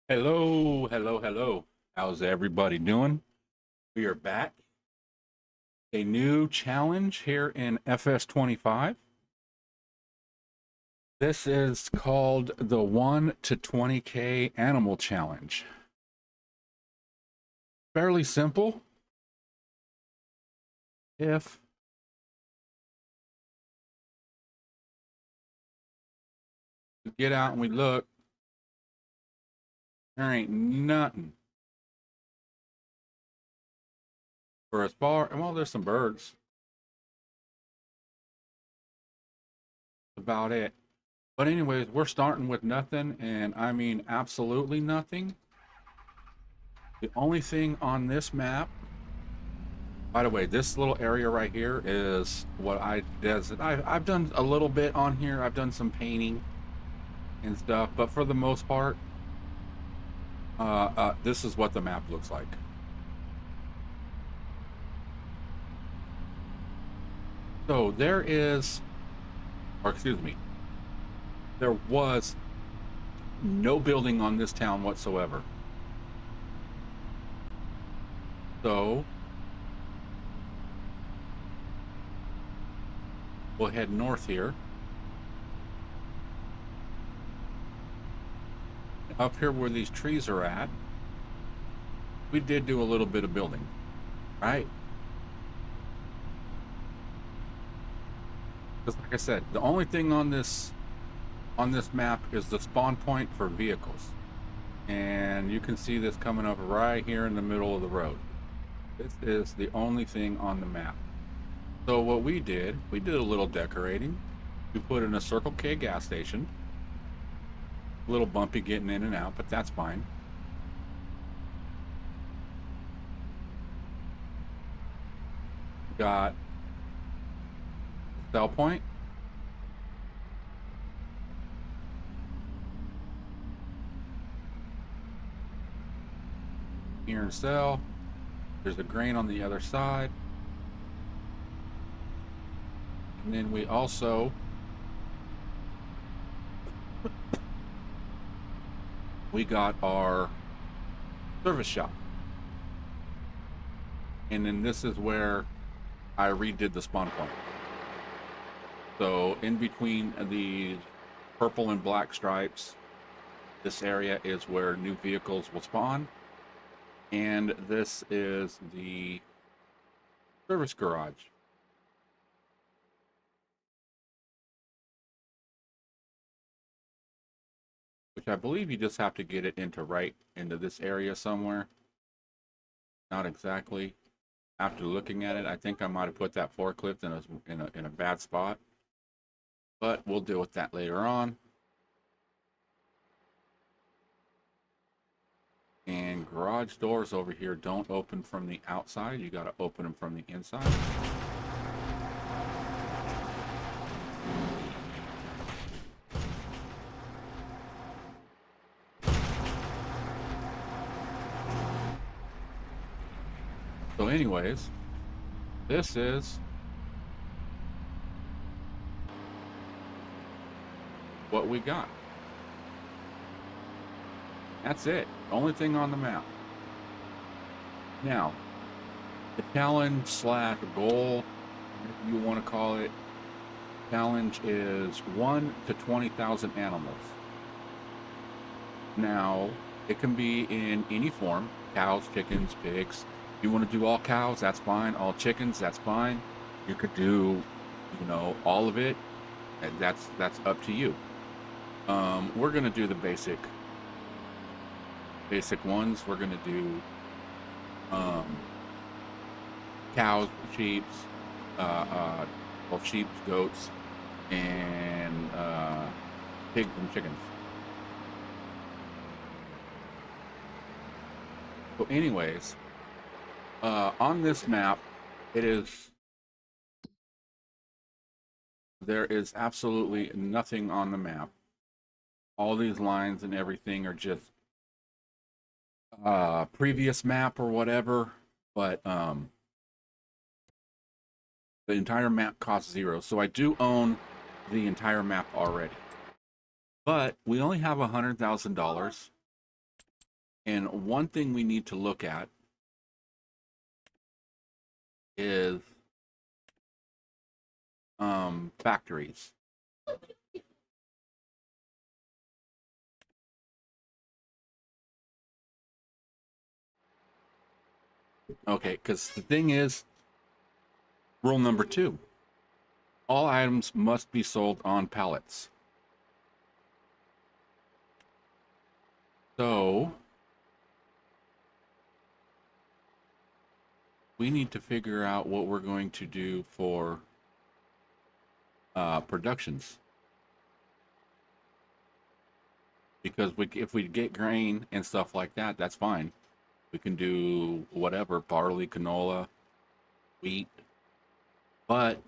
Hello, hello, hello. How's everybody doing? We are back. A new challenge here in FS25. This is called the 1 to 20K Animal Challenge. Fairly simple. If we get out and we look, there ain't nothing. For as far, well, there's some birds. About it. But anyways, we're starting with nothing, and I mean absolutely nothing. The only thing on this map, by the way, this little area right here is what I did. I've done a little bit on here. I've done some painting and stuff, but for the most part, this is what the map looks like. So there is, or excuse me, there was no building on this town whatsoever. So we'll head north here. Up here where these trees are at, we did do a little bit of building, right? Because like I said, the only thing on this map is the spawn point for vehicles. And you can see this coming up right here in the middle of the road. This is the only thing on the map. So what we did a little decorating. We put in a Circle K gas station. A little bumpy getting in and out, but that's fine. Got sell point. Here and sell. There's a grain on the other side. And then we also we got our service shop. And then this is where I redid the spawn point. So in between the purple and black stripes, this area is where new vehicles will spawn. And this is the service garage. Which I believe you just have to get it into this area somewhere. Not exactly. After looking at it, I think I might have put that forklift in a bad spot. But we'll deal with that later on. And garage doors over here don't open from the outside. You got to open them from the inside. So anyways, this is what we got. That's it. Only thing on the map. Now, the challenge slash goal, if you want to call it, challenge is 1 to 20,000 animals. Now, it can be in any form: cows, chickens, pigs. If you want to do all cows, that's fine. All chickens, that's fine. You could do, all of it. And that's up to you. We're gonna do the basic ones. We're gonna do cows, sheep, sheep, goats, and pigs and chickens. So anyways, on this map, there is absolutely nothing on the map. All these lines and everything are just previous map or whatever, but the entire map costs 0. So I do own the entire map already, but we only have $100,000. And one thing we need to look at is factories. Okay, because the thing is, rule number 2, all items must be sold on pallets. So we need to figure out what we're going to do for productions. Because if we get grain and stuff like that, that's fine. We can do whatever, barley, canola, wheat, but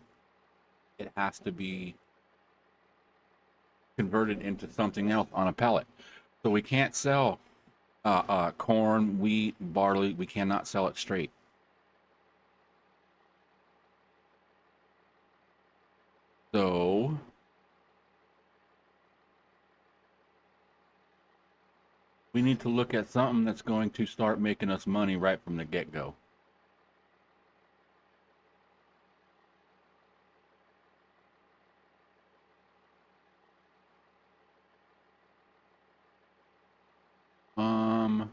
it has to be converted into something else on a pallet. So we can't sell corn, wheat, barley. We cannot sell it straight. So we need to look at something that's going to start making us money right from the get-go. I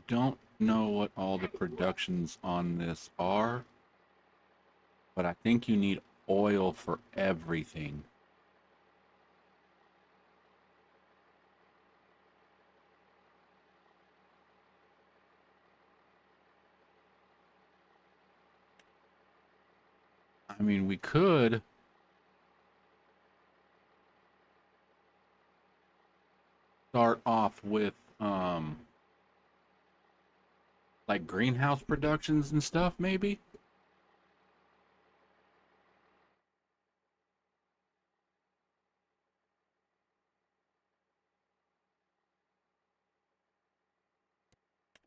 don't know what all the productions on this are, but I think you need oil for everything. I mean, we could start off with like greenhouse productions and stuff, maybe.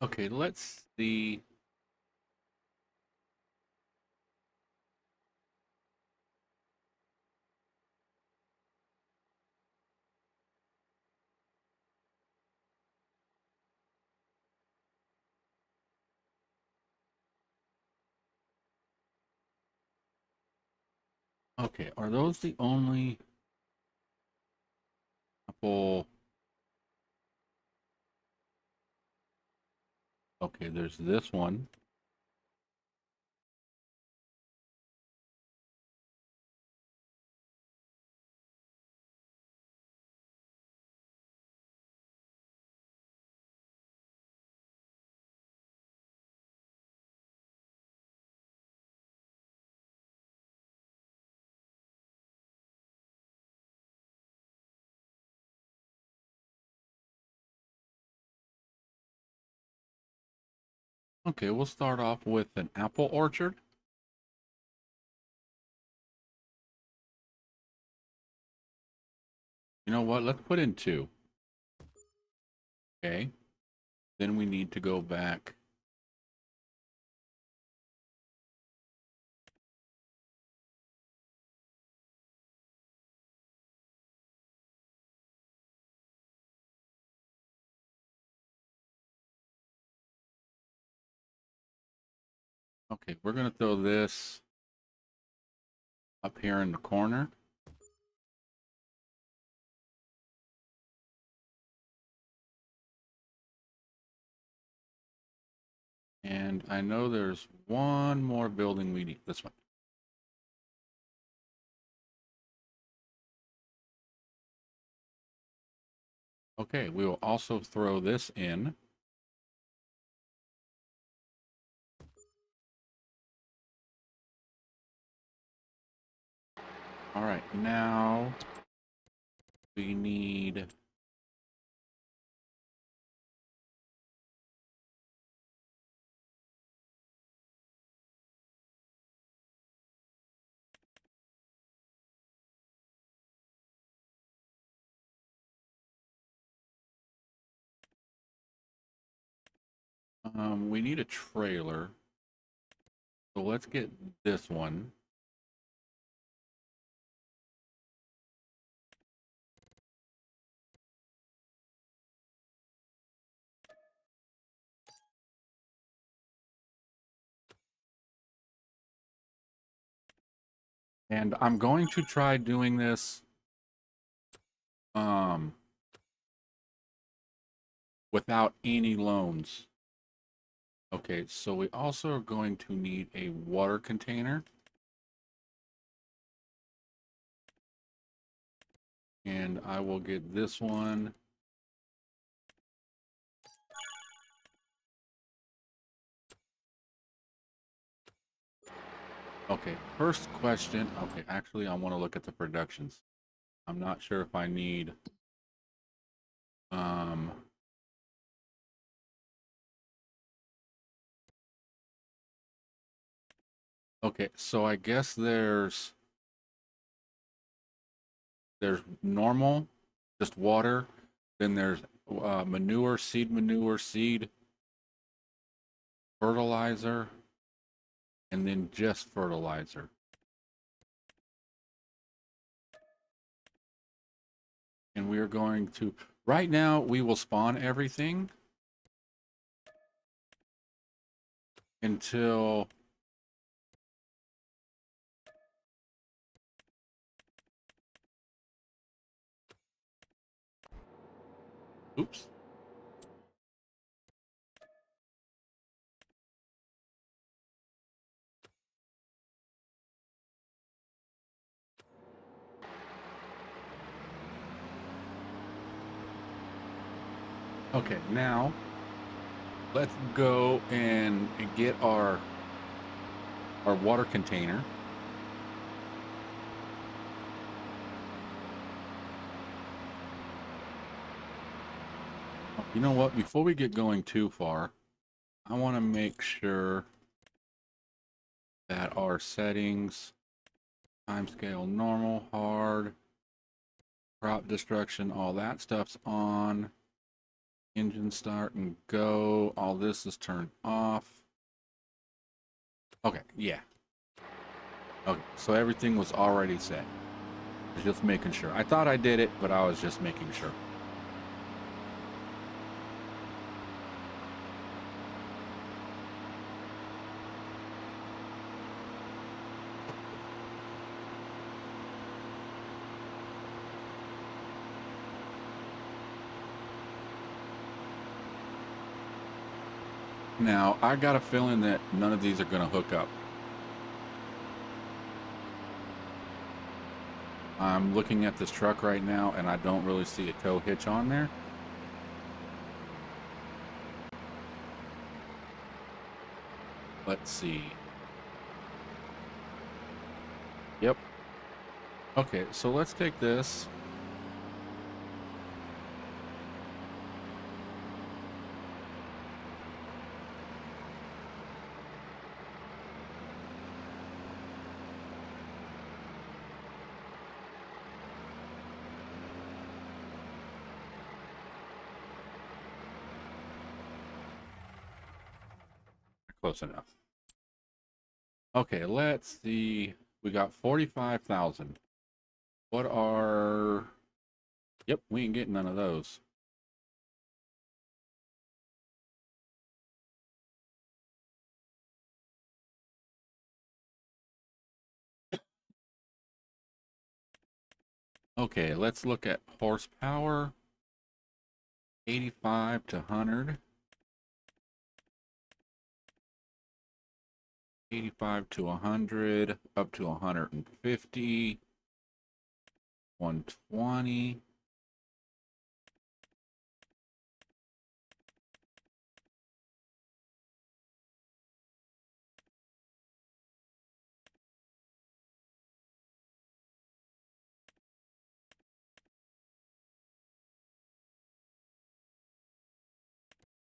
Okay, let's see. Okay, are those the only couple? Okay, there's this one. Okay, we'll start off with an apple orchard. You know what? Let's put in 2. Okay. Then we need to go back. Okay, we're going to throw this up here in the corner. And I know there's one more building we need. This one. Okay, we will also throw this in. All right, now we need we need a trailer. So let's get this one. And I'm going to try doing this um, without any loans. Okay, so we also are going to need a water container. And I will get this one. Okay, first question. Okay, actually, I want to look at the productions. I'm not sure if I need um okay, so I guess there's normal, just water, then there's manure, seed, fertilizer, and then just fertilizer. And we are going to, right now, we will spawn everything until, oops. Okay, now let's go and get our water container. You know what? Before we get going too far, I want to make sure that our settings, timescale normal, hard, crop destruction, all that stuff's on. Engine start and go. All this is turned off. Okay, yeah. Okay, so everything was already set. Just making sure. I thought I did it, but I was just making sure. Now, I got a feeling that none of these are going to hook up. I'm looking at this truck right now, and I don't really see a tow hitch on there. Let's see. Yep. Okay, so let's take this. Close enough. Okay, let's see. We got 45,000. What are... Yep, we ain't getting none of those. Okay, let's look at horsepower. 85 to 100. 85 to 100, up to 150. 120.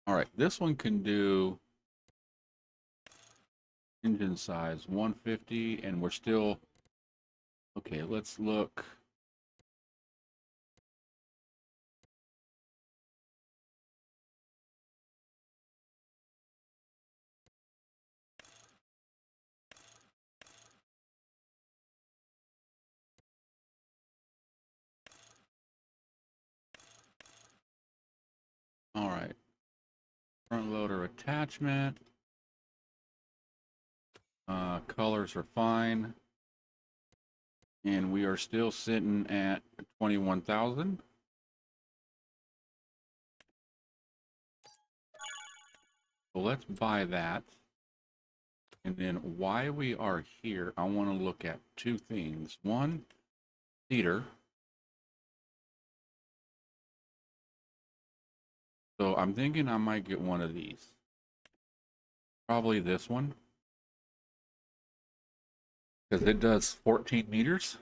All right, this one can do engine size 150, and we're still... Okay, let's look. All right, front loader attachment. Colors are fine. And we are still sitting at 21,000. So let's buy that. And then while we are here, I want to look at two things. One, cedar. So I'm thinking I might get one of these. Probably this one. Because it does 14 meters.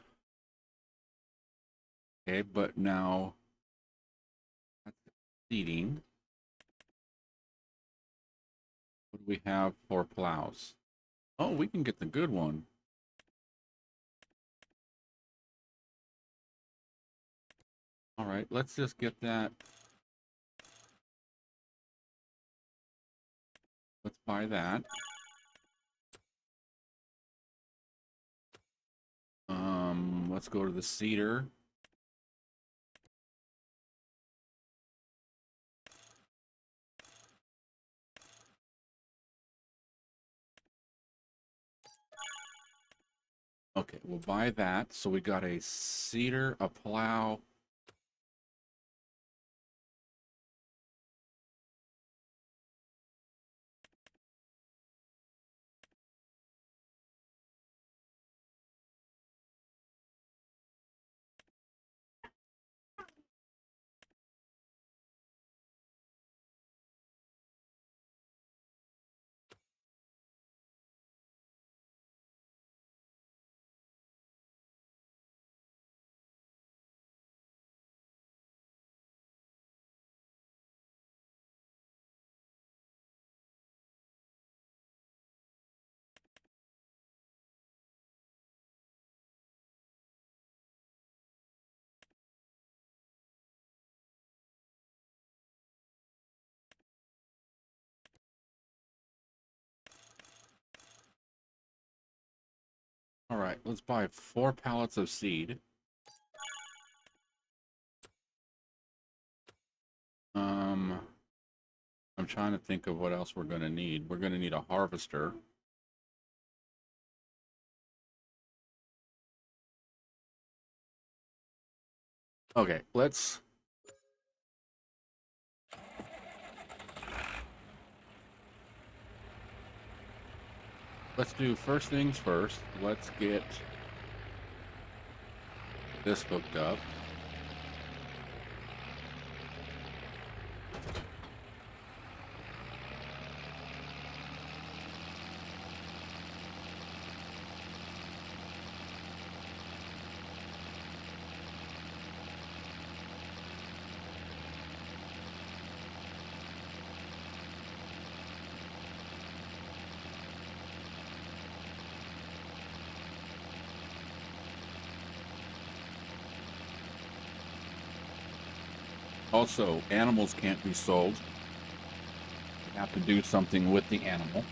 Okay, but now that's seating. What do we have for plows? Oh, we can get the good one. All right, let's just get that. Let's buy that. Let's go to the cedar. Okay, we'll buy that. So we got a cedar, a plow. All right, let's buy 4 pallets of seed. I'm trying to think of what else we're going to need. We're going to need a harvester. Okay, let's do first things first. Let's get this hooked up. Also, animals can't be sold. You have to do something with the animal.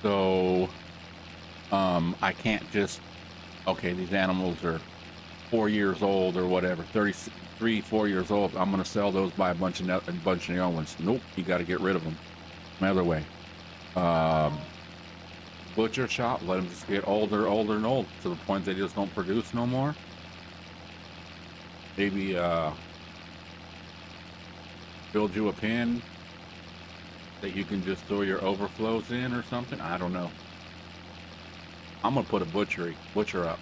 So, I can't just, okay, these animals are 4 years old or whatever, 33, 4 years old. I'm going to sell those, buy a bunch of young ones. Nope, you got to get rid of them. Another way. Butcher shop, let them just get older, and old to the point they just don't produce no more. Maybe build you a pen that you can just throw your overflows in or something. I don't know. I'm gonna put a butcher up.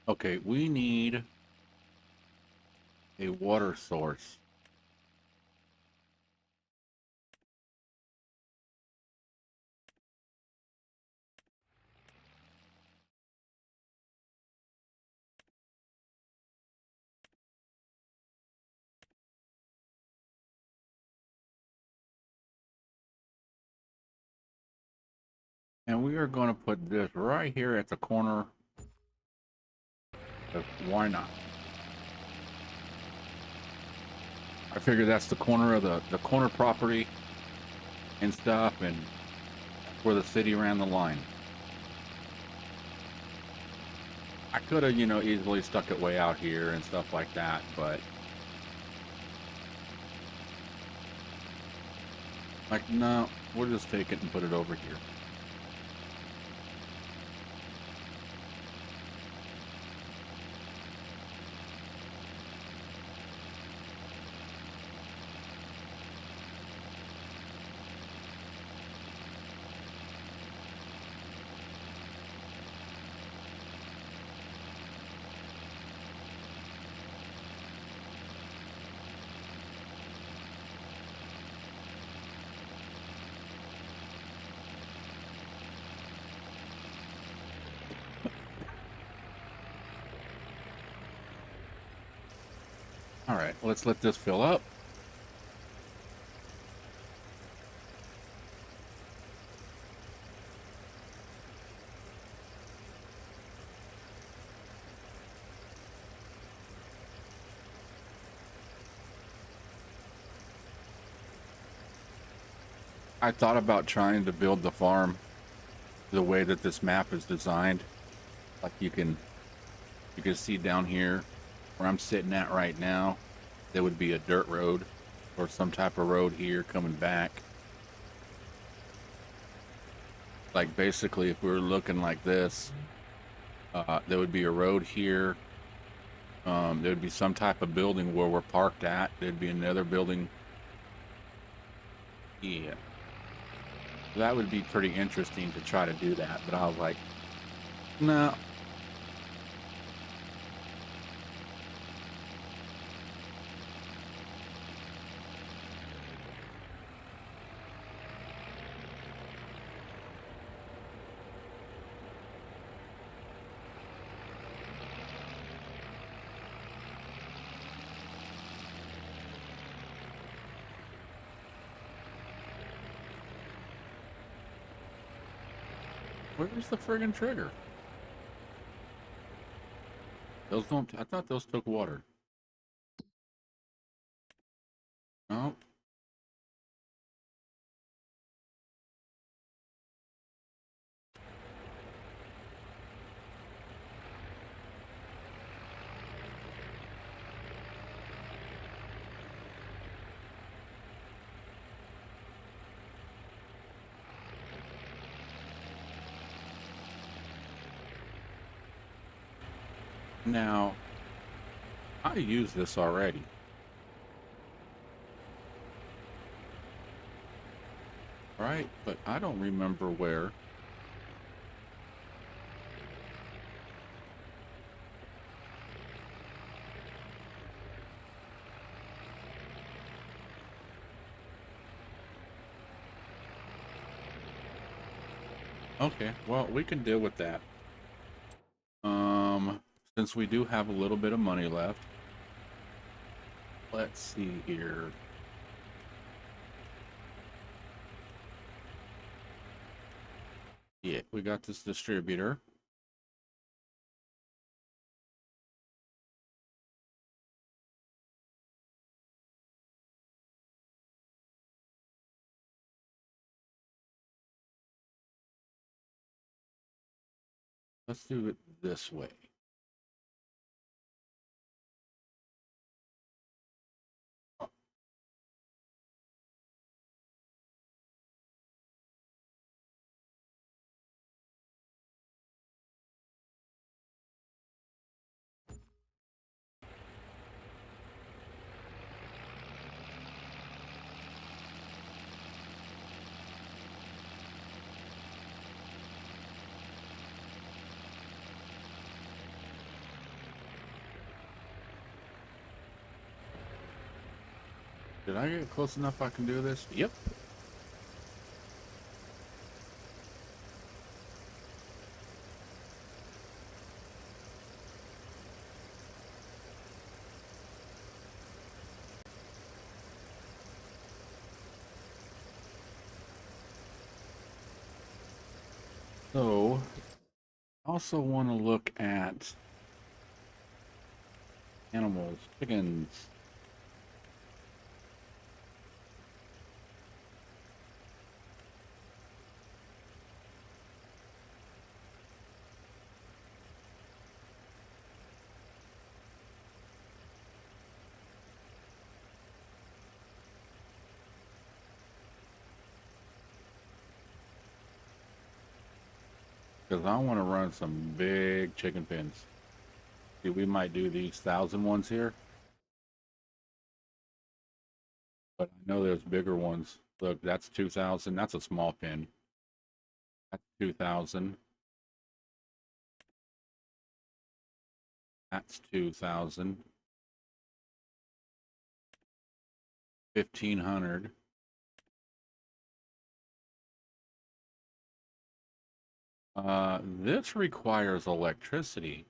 Okay, we need a water source. And we are going to put this right here at the corner. Why not? I figure that's the corner of the corner property and stuff, and where the city ran the line. I could have, you know, easily stuck it way out here and stuff like that, but like, no, we'll just take it and put it over here. All right, let's let this fill up. I thought about trying to build the farm the way that this map is designed. Like you can see down here where I'm sitting at right now, there would be a dirt road or some type of road here coming back. Like basically if we were looking like this, there would be a road here. There would be some type of building where we're parked at. There'd be another building. Yeah. That would be pretty interesting to try to do that, but I was like, no. Where's the friggin' trigger? Those don't, I thought those took water. No. Now, I use this already. Right? But I don't remember where. Okay, well, we can deal with that. Since we do have a little bit of money left, let's see here. Yeah, we got this distributor. Let's do it this way. Did I get close enough I can do this? Yep. So, I also want to look at animals, chickens. because I want to run some big chicken pens. See, we might do these 1,000 ones here, but I know there's bigger ones. Look, that's 2,000. That's a small pen. That's 2,000. That's 2,000. 1,500. This requires electricity,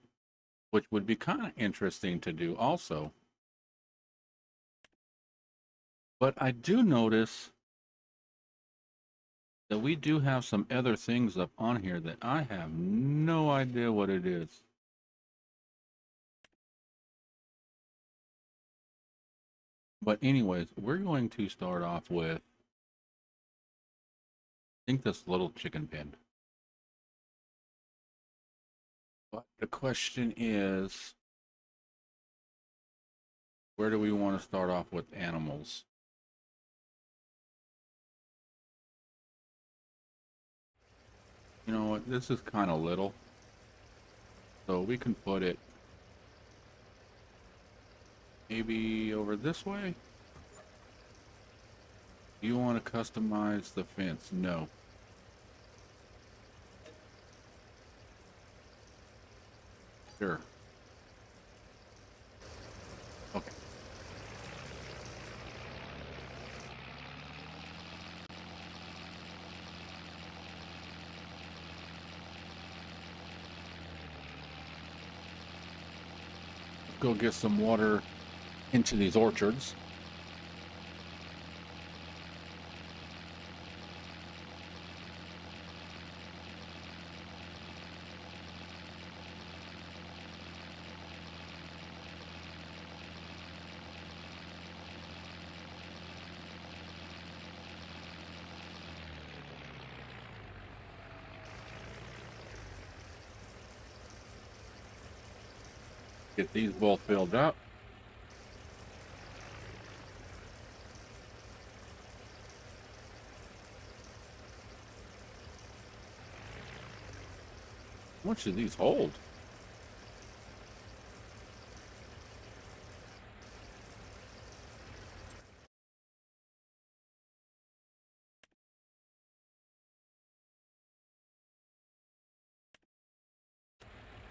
which would be kind of interesting to do also. But I do notice that we do have some other things up on here that I have no idea what it is. But anyways, we're going to start off with, I think, this little chicken pen. But the question is, where do we want to start off with animals? You know what, this is kind of little. So we can put it maybe over this way. Do you want to customize the fence? No. Sure. Okay. Let's go get some water into these orchards. Get these both filled up. How much do these hold?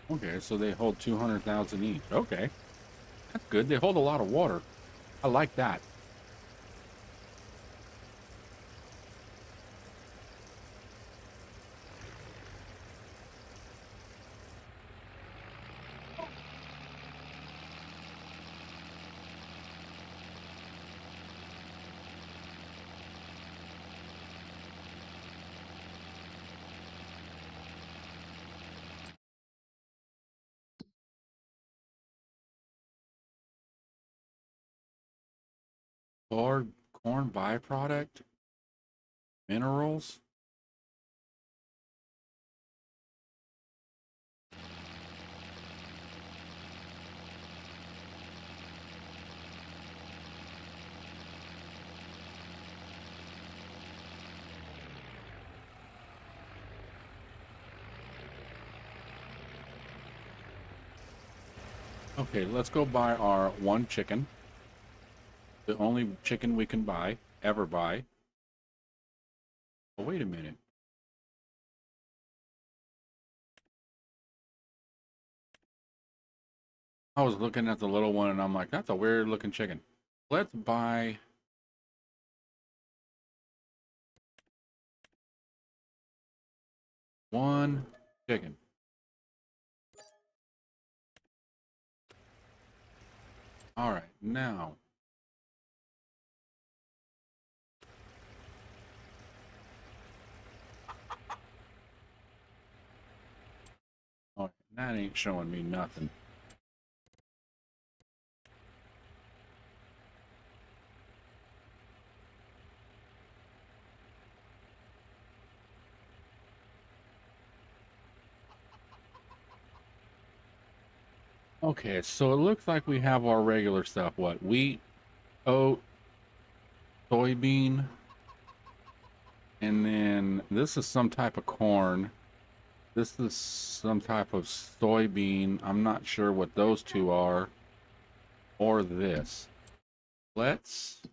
Okay, so they hold 200,000 each. Okay, that's good. They hold a lot of water. I like that. Corn byproduct, minerals. Okay, let's go buy our one chicken. The only chicken we can buy, ever buy. Oh, wait a minute. I was looking at the little one and I'm like, that's a weird looking chicken. Let's buy one chicken. All right, now. Oh, that ain't showing me nothing. Okay, so it looks like we have our regular stuff. What? Wheat, oat, soybean, and then this is some type of corn. This is some type of soybean. I'm not sure what those two are, or this. Let's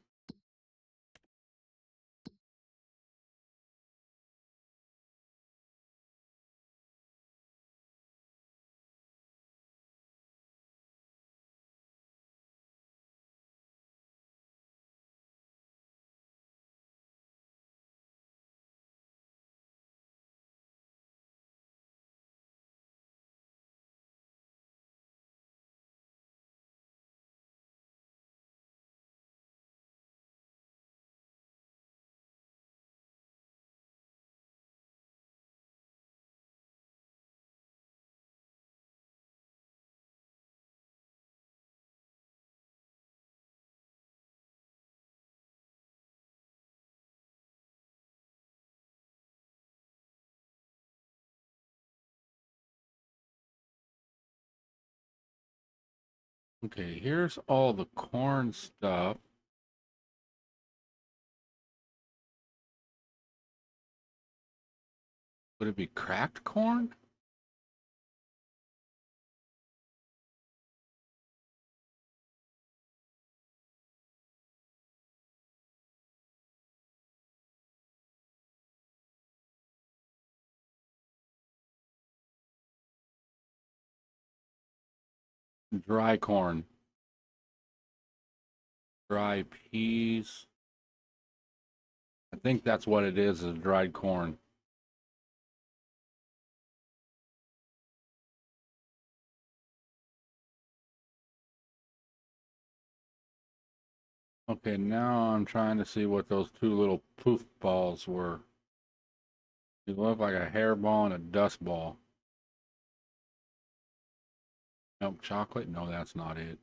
okay, here's all the corn stuff. Would it be cracked corn? Dry corn. Dry peas. I think that's what it is dried corn. Okay, now I'm trying to see what those two little poof balls were. They look like a hairball and a dust ball. Milk chocolate? No, that's not it.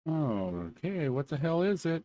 Oh, okay, what the hell is it?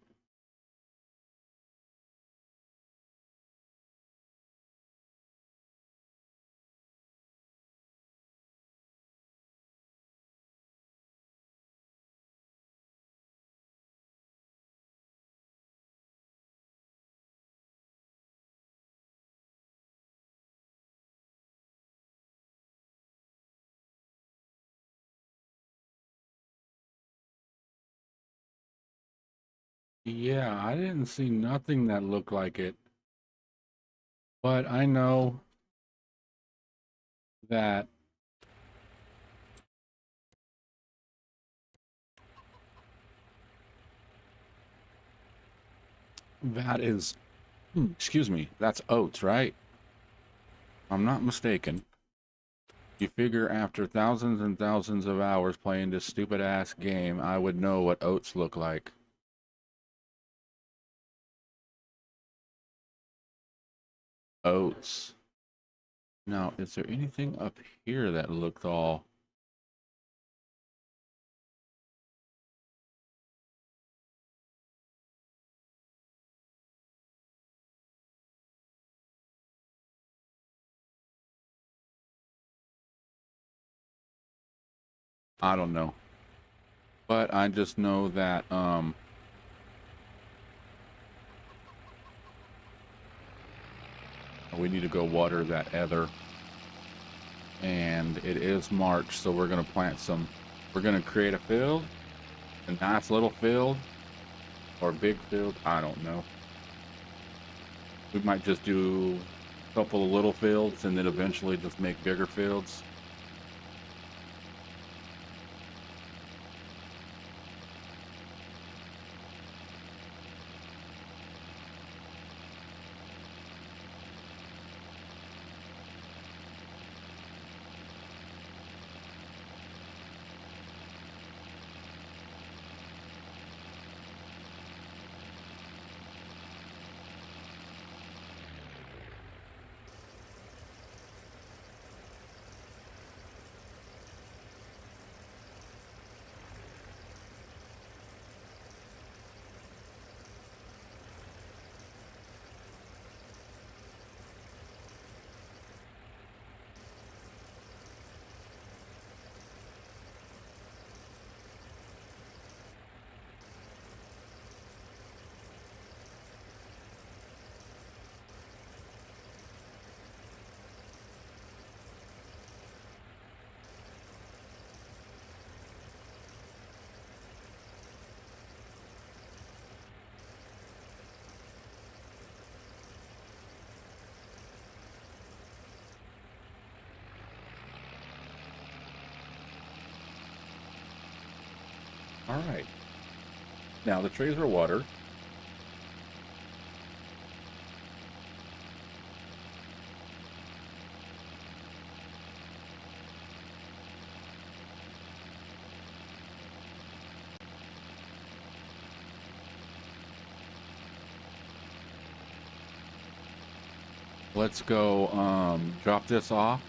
Yeah, I didn't see nothing that looked like it, but I know that that is, excuse me, that's oats, right? I'm not mistaken. You figure after thousands and thousands of hours playing this stupid ass game, I would know what oats look like. Oats. Now, is there anything up here that looked all... I don't know. But I just know that, we need to go water that heather. And it is March, so we're going to plant some... We're going to create a field. A nice little field. Or big field. I don't know. We might just do a couple of little fields and then eventually just make bigger fields. All right. Now the trays are watered. Let's go drop this off.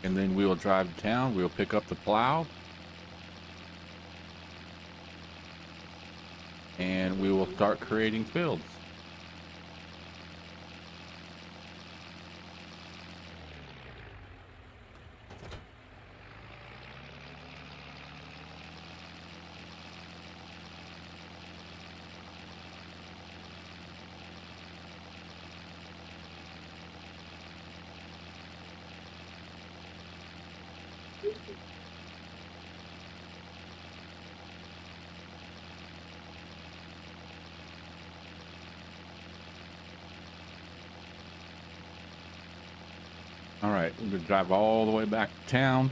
And then we will drive to town. We'll pick up the plow. And we will start creating fields. All right, we're gonna drive all the way back to town.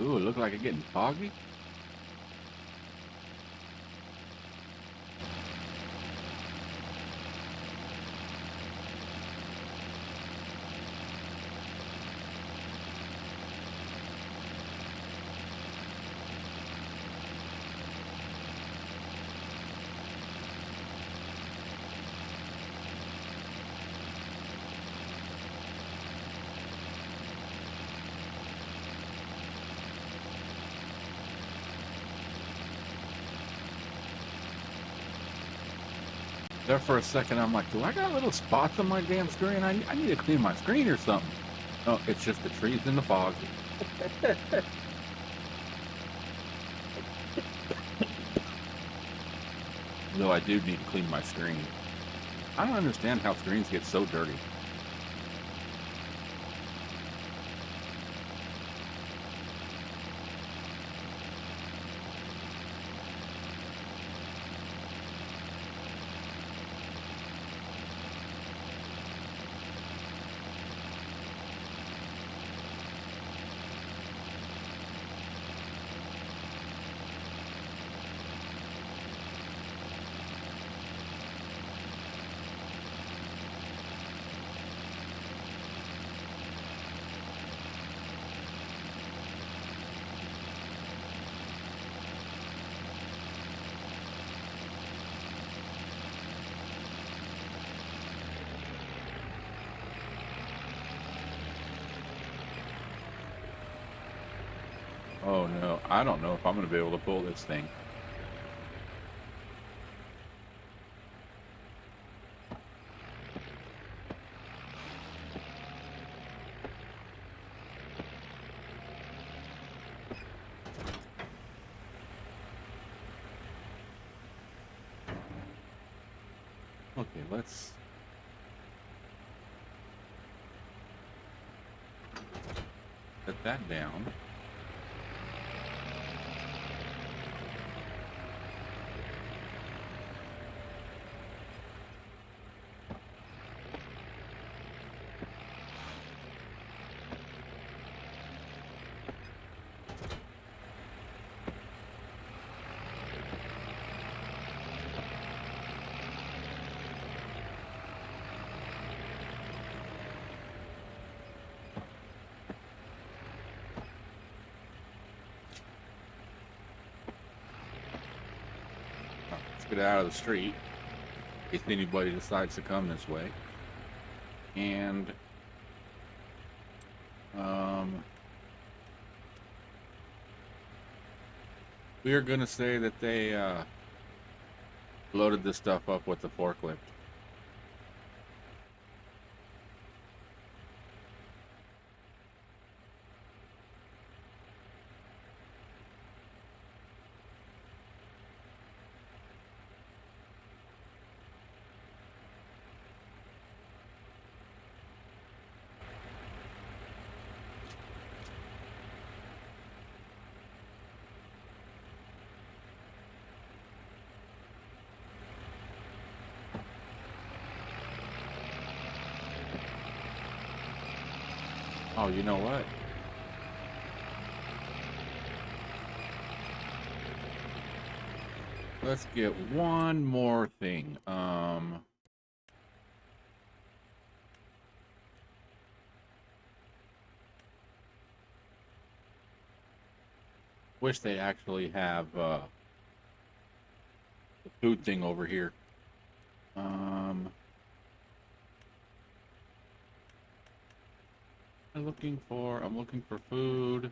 Ooh, it looks like it's getting foggy. There for a second, I'm like, do I got little spots on my damn screen? I need to clean my screen or something. Oh, it's just the trees in the fog. Though I do need to clean my screen. I don't understand how screens get so dirty. Oh no, I don't know if I'm going to be able to pull this thing. Okay, let's set that down. Get out of the street in case anybody decides to come this way. And We are going to say that they loaded this stuff up with the forklift. Oh, you know what? Let's get one more thing. Wish they actually have the food thing over here. I'm looking for food.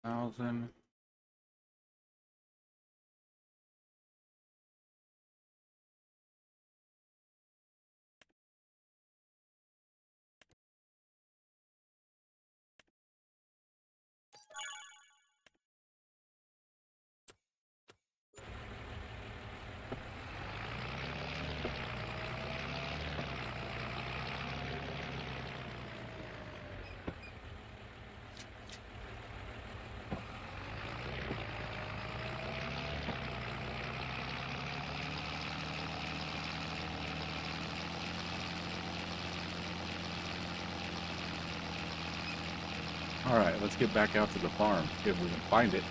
Thousand. All right, let's get back out to the farm if we can find it.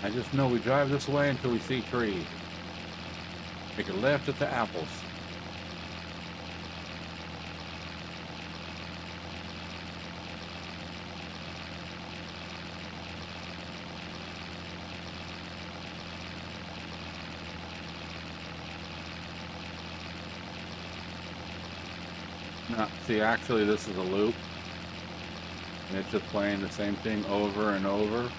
I just know we drive this way until we see trees. Make a left at the apples. No, see, actually this is a loop. And it's just playing the same thing over and over.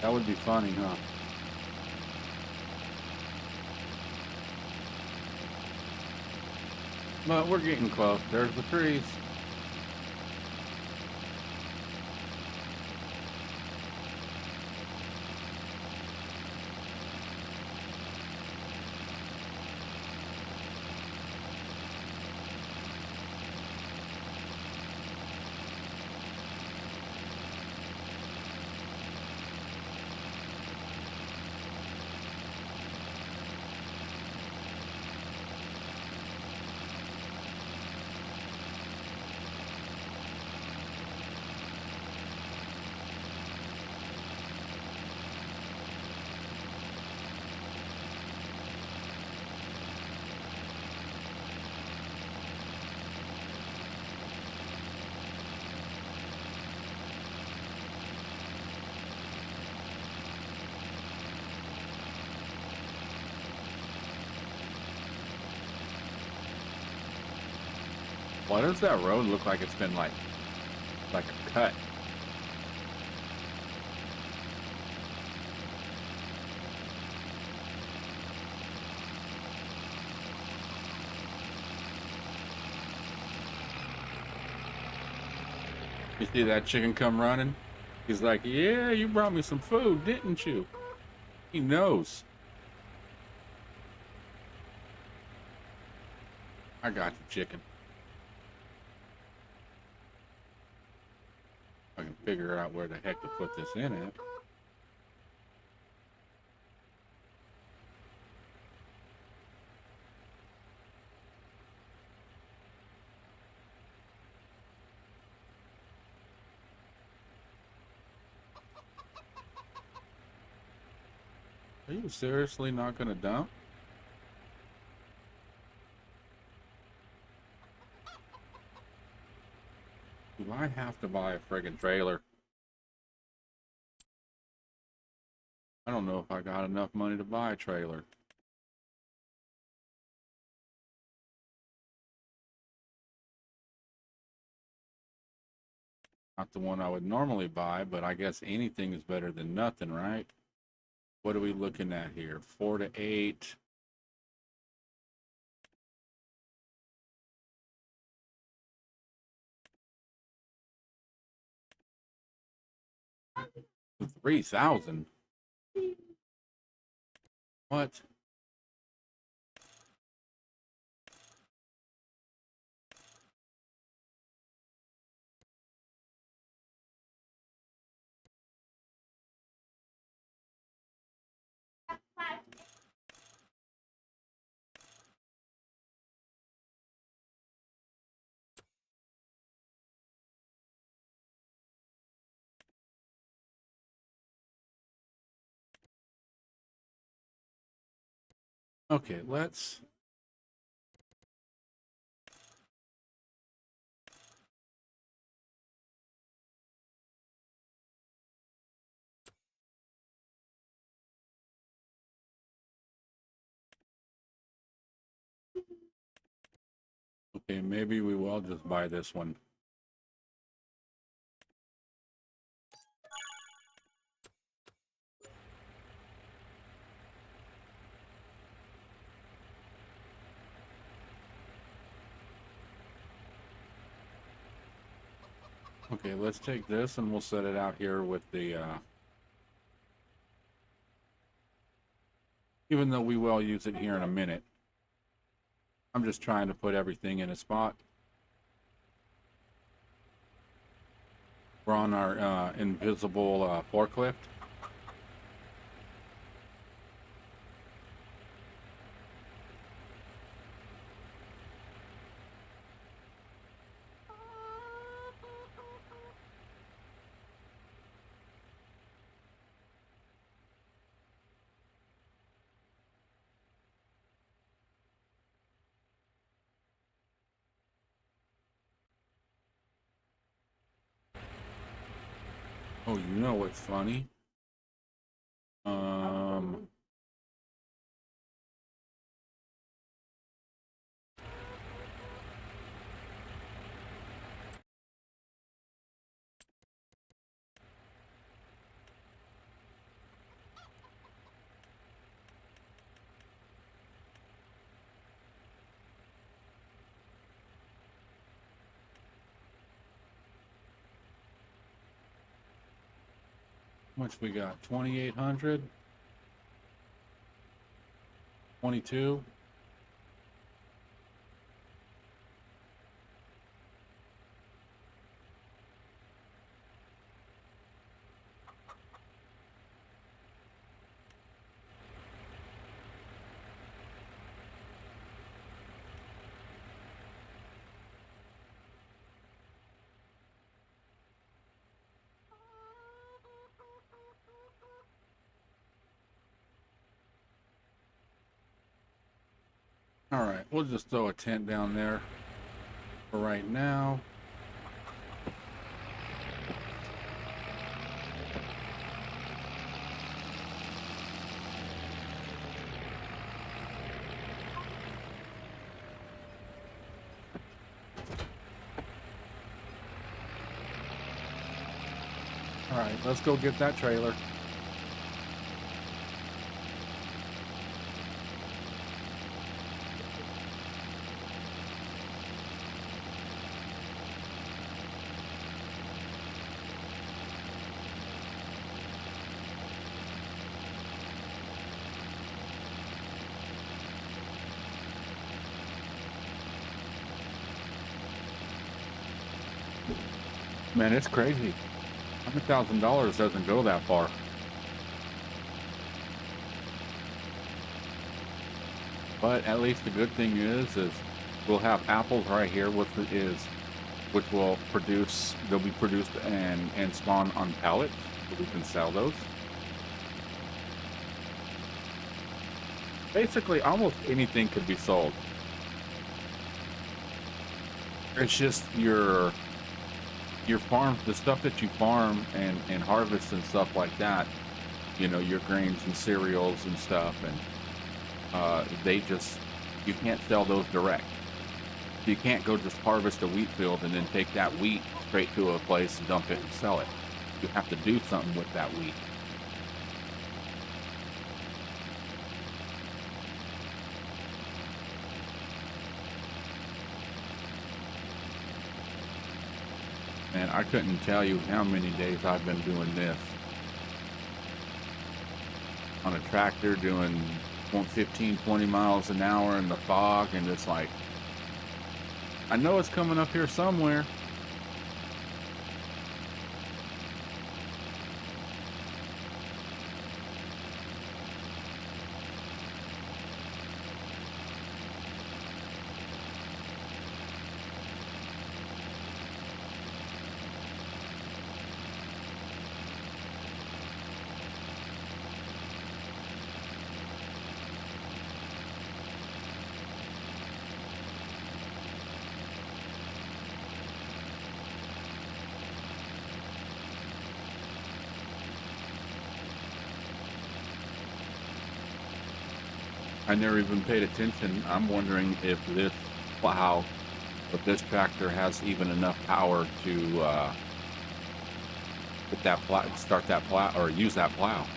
That would be funny, huh? But we're getting close. There's the trees. Why does that road look like it's been like a cut? You see that chicken come running? He's like, yeah, you brought me some food, didn't you? He knows. I got you, chicken. I can figure out where the heck to put this in at. Are you seriously not going to dump? Do I have to buy a friggin' trailer? I don't know if I got enough money to buy a trailer. Not the one I would normally buy, but I guess anything is better than nothing, right? What are we looking at here? 4 to 8. $3,000. What? Okay, let's... Okay, maybe we will just buy this one. Okay, let's take this and we'll set it out here with the, even though we will use it here in a minute. I'm just trying to put everything in a spot. We're on our invisible forklift. Oh, you know what's funny? How much we got? 2,800? 22? All right, we'll just throw a tent down there for right now. All right, let's go get that trailer. Man, it's crazy. $100,000 doesn't go that far. But at least the good thing is we'll have apples right here, which will produce. They'll be produced and spawn on pallets, so we can sell those. Basically, almost anything could be sold. It's just your farm, the stuff that you farm and harvest and stuff like that. You know, your grains and cereals and stuff, and they just, you can't sell those direct. You can't go just harvest a wheat field and then take that wheat straight to a place, dump it, and sell it. You have to do something with that wheat. And I couldn't tell you how many days I've been doing this on a tractor, doing 15, 20 miles an hour in the fog, and it's like, I know it's coming up here somewhere. I never even paid attention. I'm wondering if this plow, if this tractor has even enough power to get that plow, start that plow, or use that plow.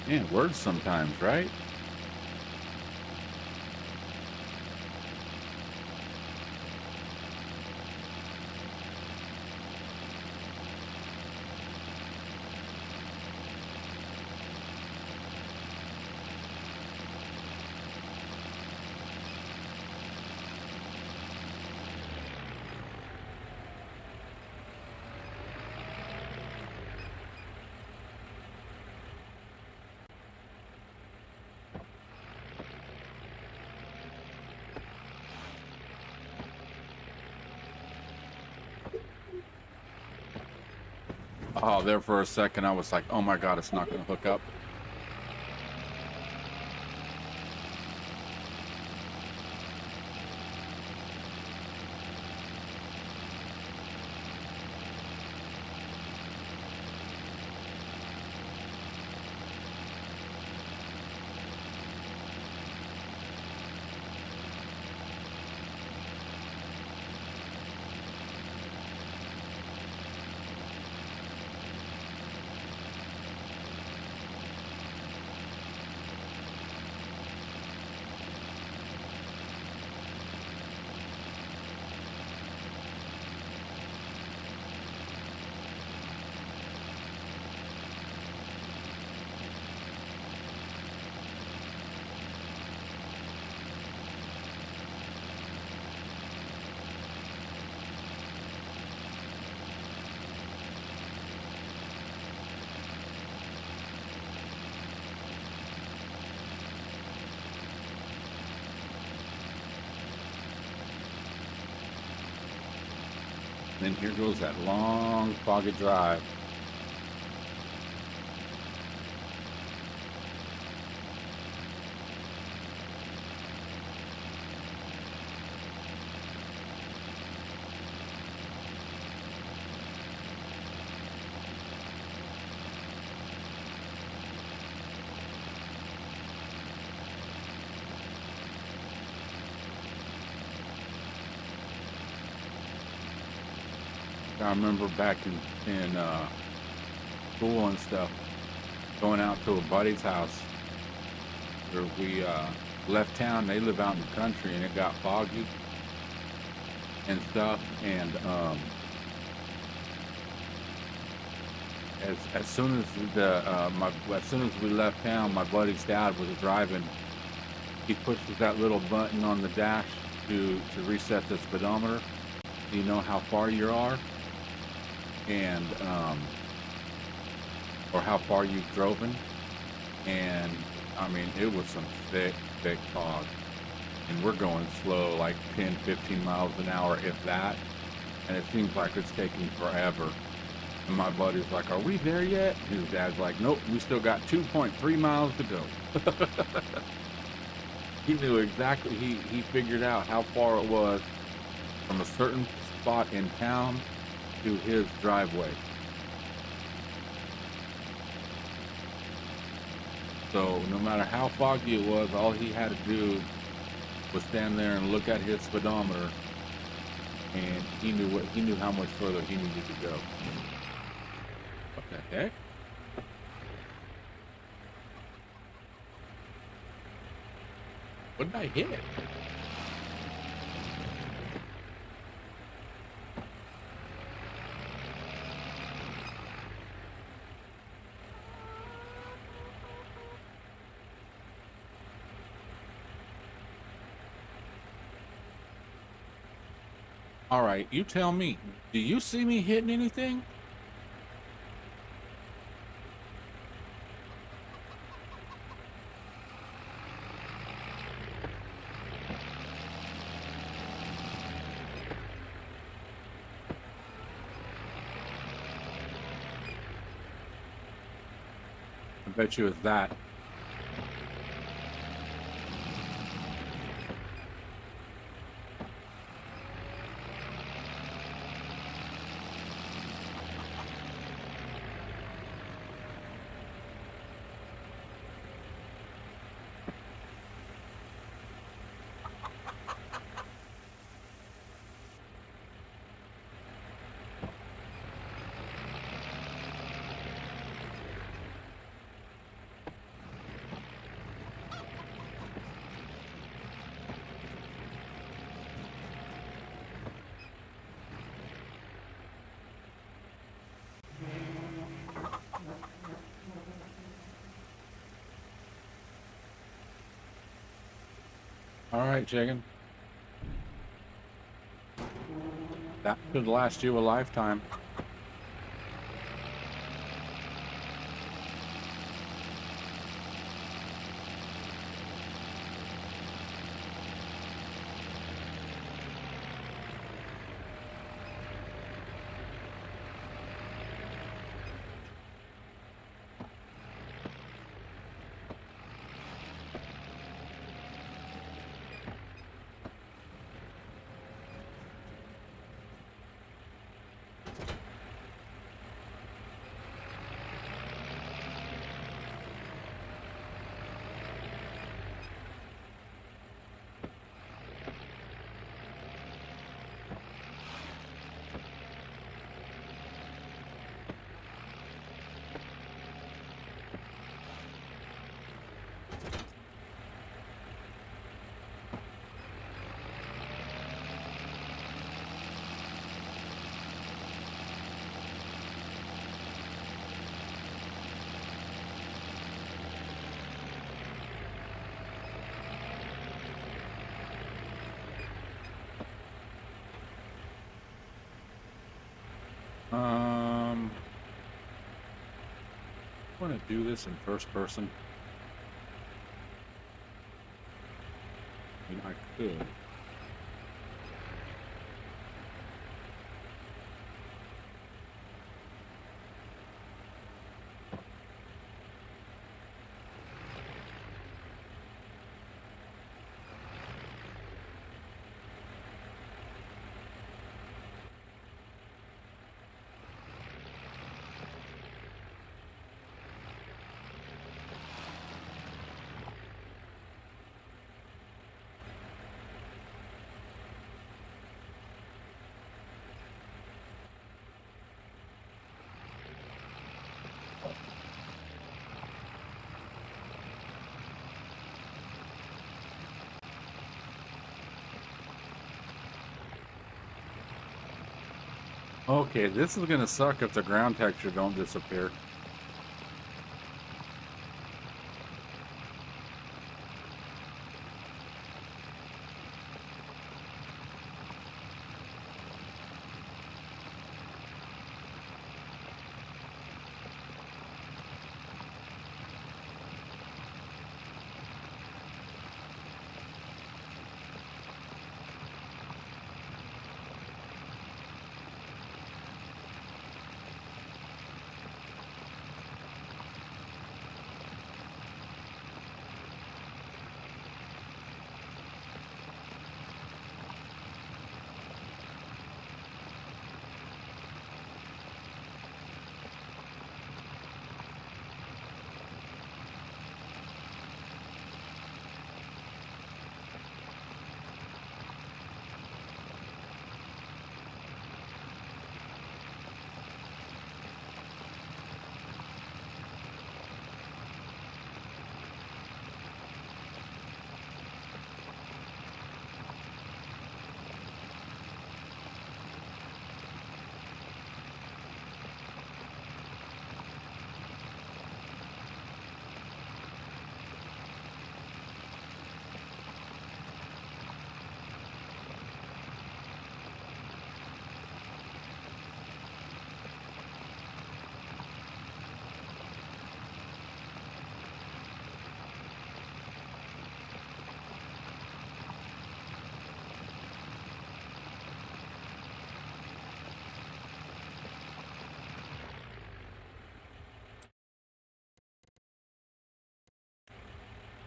Man, words sometimes, right? Oh, there for a second, I was like, oh my God, it's not going to hook up. Then here goes that long, foggy drive. I remember back in school and stuff, going out to a buddy's house where we left town. They live out in the country, and it got foggy and stuff. And as soon as as soon as we left town, my buddy's dad was driving. He pushes that little button on the dash to reset the speedometer. So you know how far you are, and or how far you've driven. And I mean, it was some thick fog, and we're going slow, like 10, 15 miles an hour, if that. And it seems like it's taking forever. And my buddy's like, "Are we there yet?" His dad's like, "Nope, we still got 2.3 miles to go." He knew exactly, he figured out how far it was from a certain spot in town to his driveway. So no matter how foggy it was, all he had to do was stand there and look at his speedometer, and he knew how much further he needed to go. What the heck? What did I hit? All right, you tell me. Do you see me hitting anything? I bet you it's that. All right, chicken. That could last you a lifetime. I want to do this in first person. I mean, I could. Okay, this is gonna suck if the ground texture don't disappear.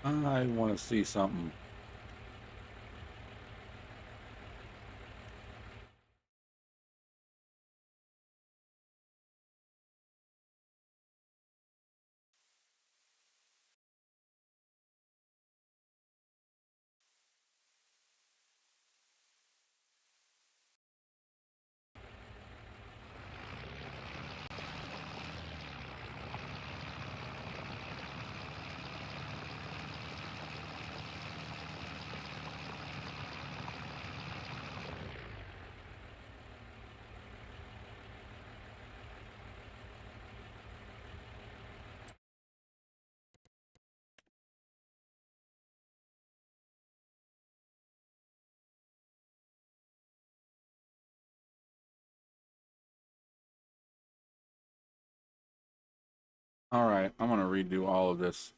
I want to see something. All right, I'm gonna redo all of this.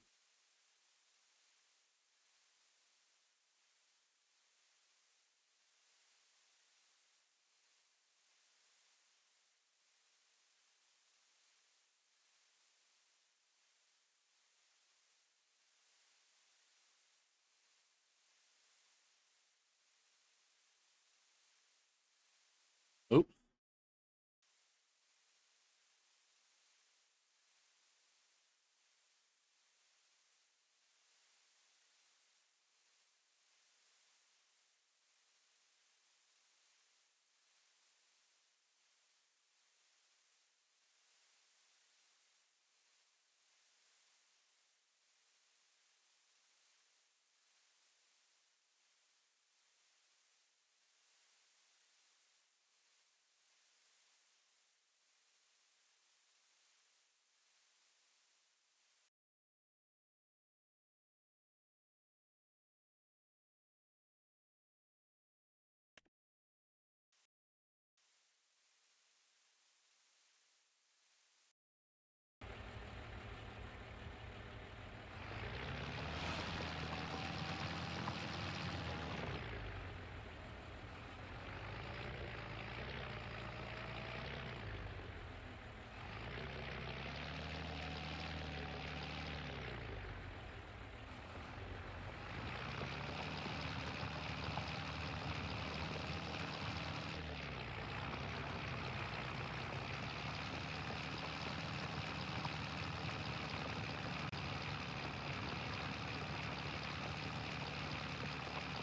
Oops.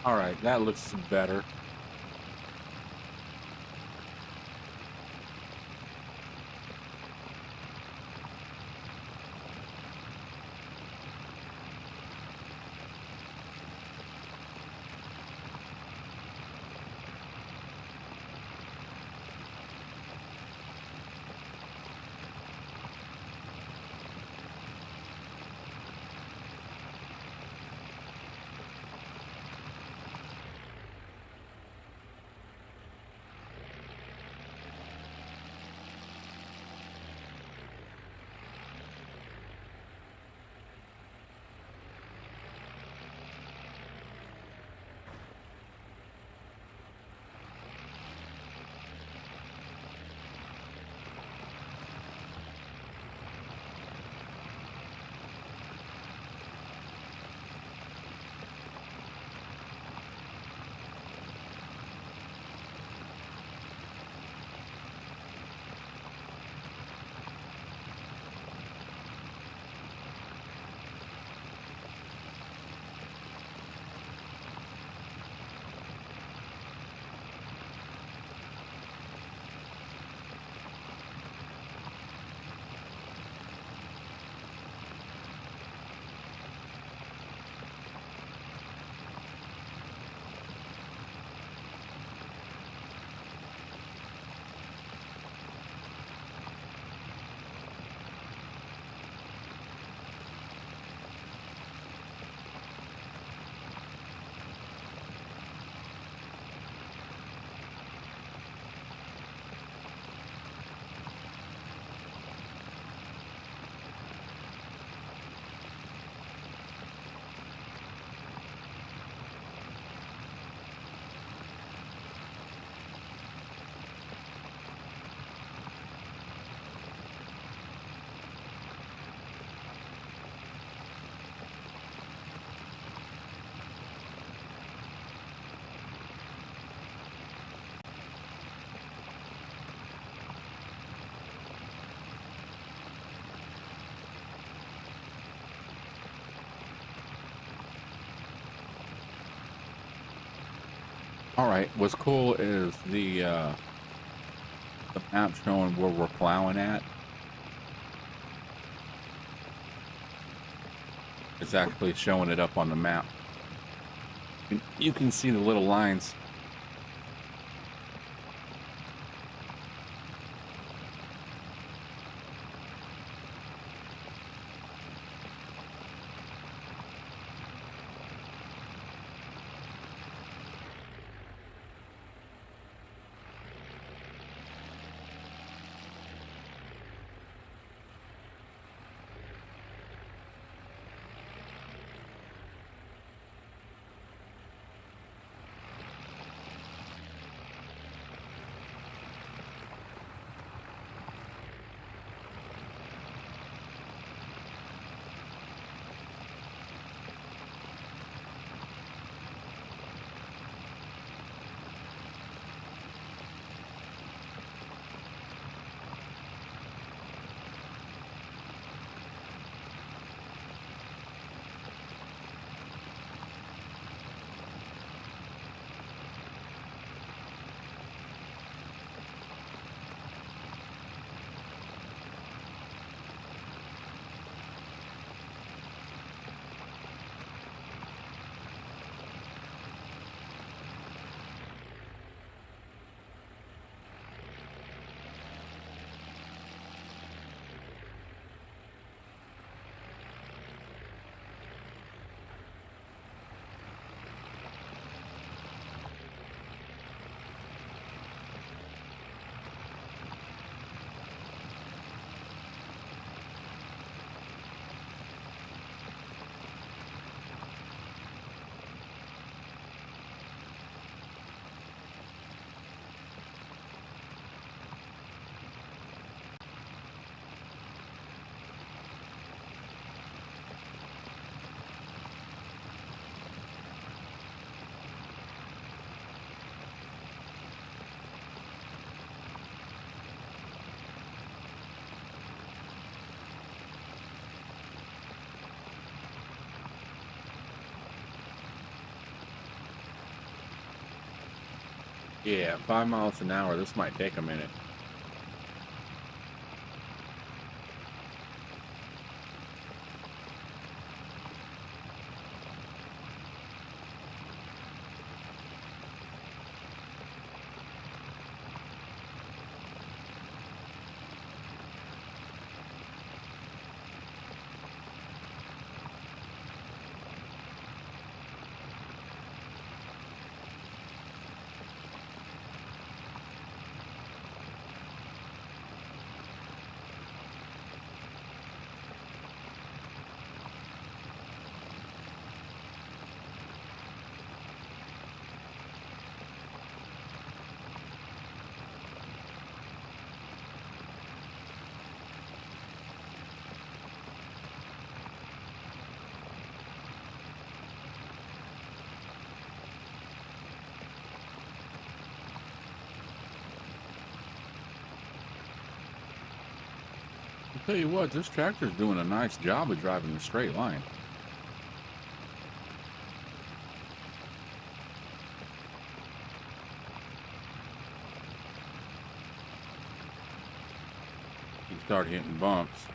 All right, that looks better. All right, what's cool is the map showing where we're plowing at. It's actually showing it up on the map. And you can see the little lines. Yeah, 5 miles an hour. This might take a minute. I'll tell you what, this tractor's doing a nice job of driving a straight line. You start hitting bumps.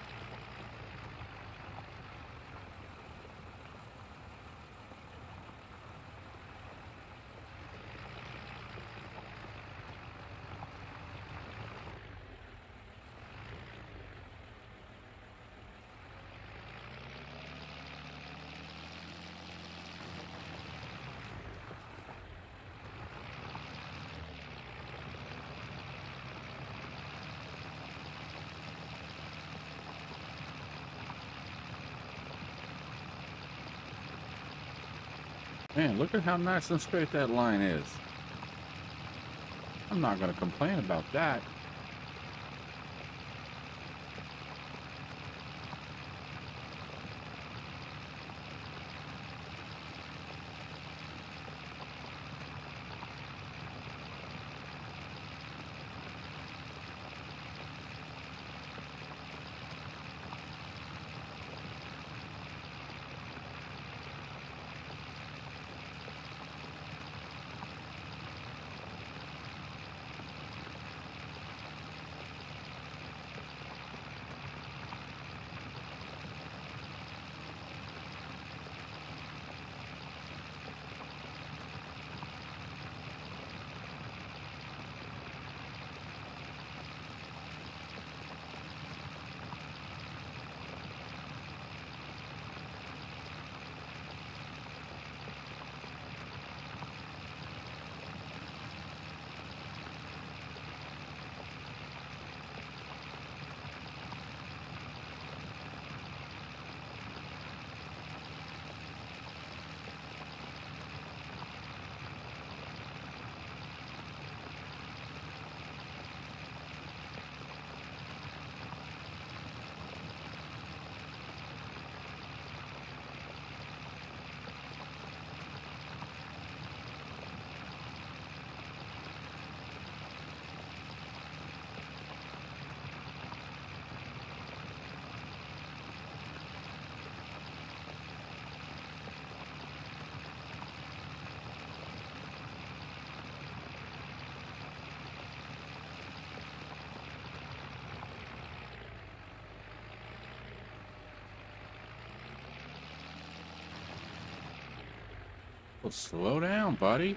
Man, look at how nice and straight that line is. I'm not going to complain about that. Well, slow down, buddy.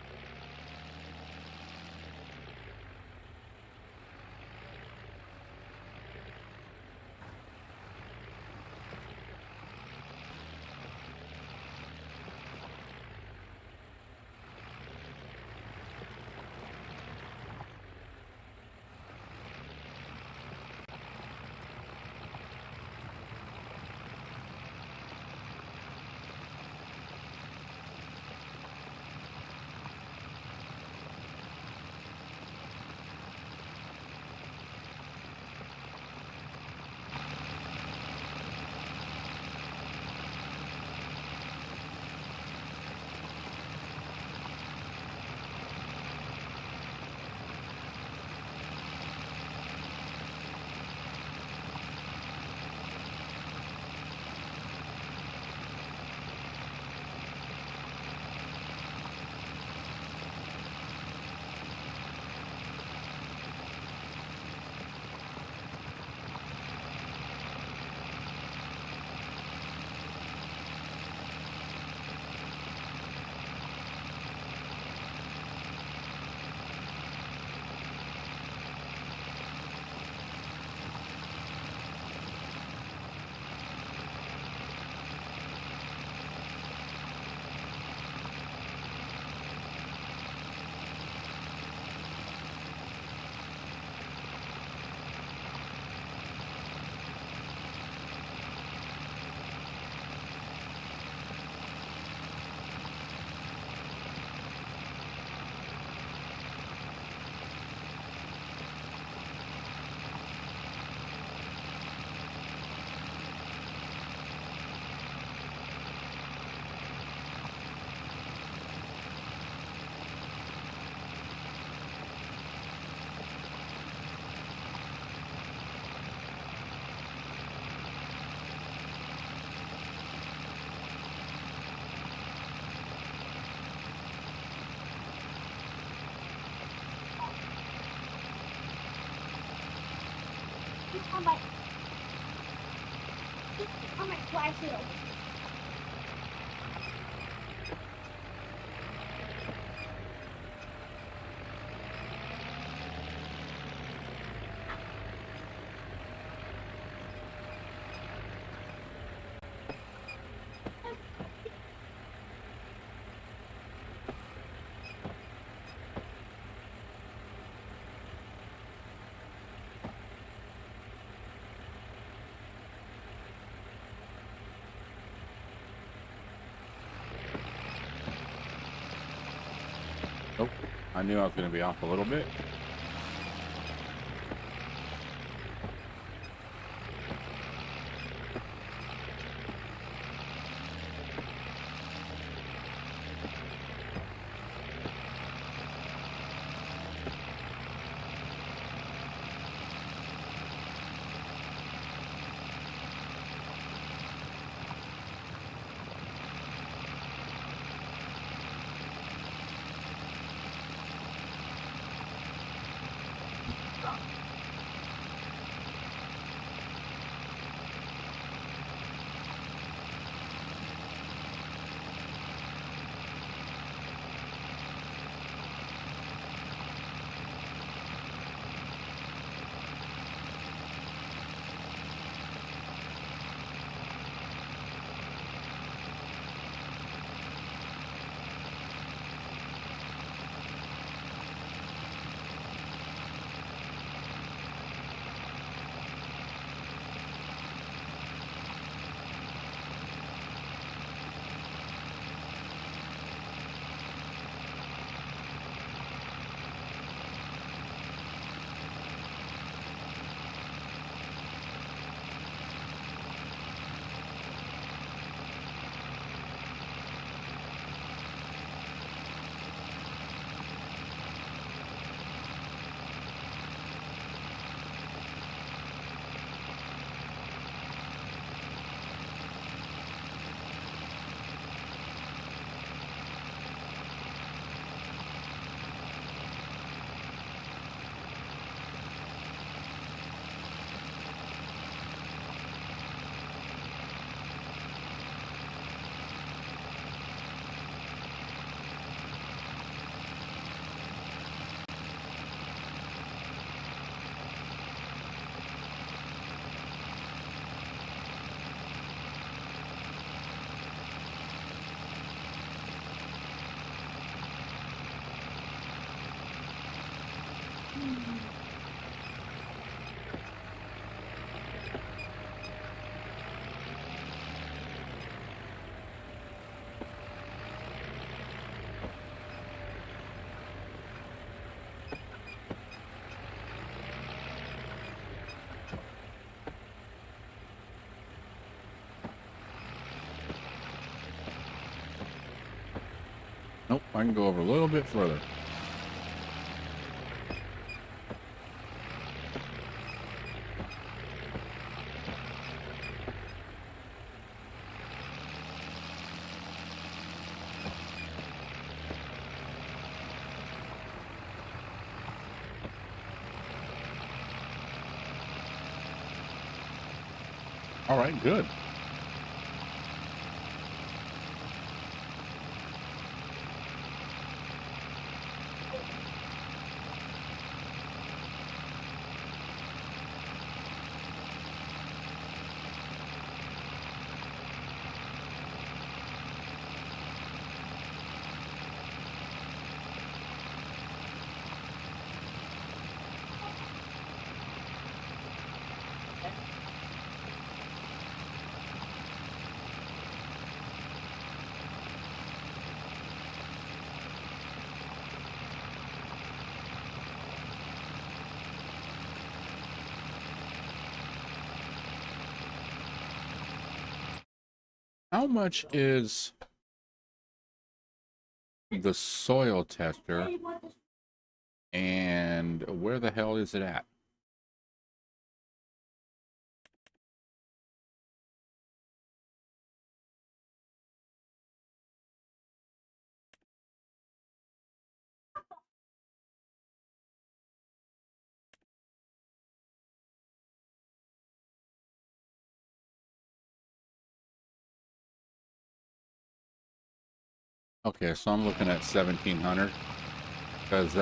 I might flash it over. Nope. I knew I was going to be off a little bit. Nope, I can go over a little bit further. All right, good. How much is the soil tester, and where the hell is it at? Okay, so I'm looking at 1700 because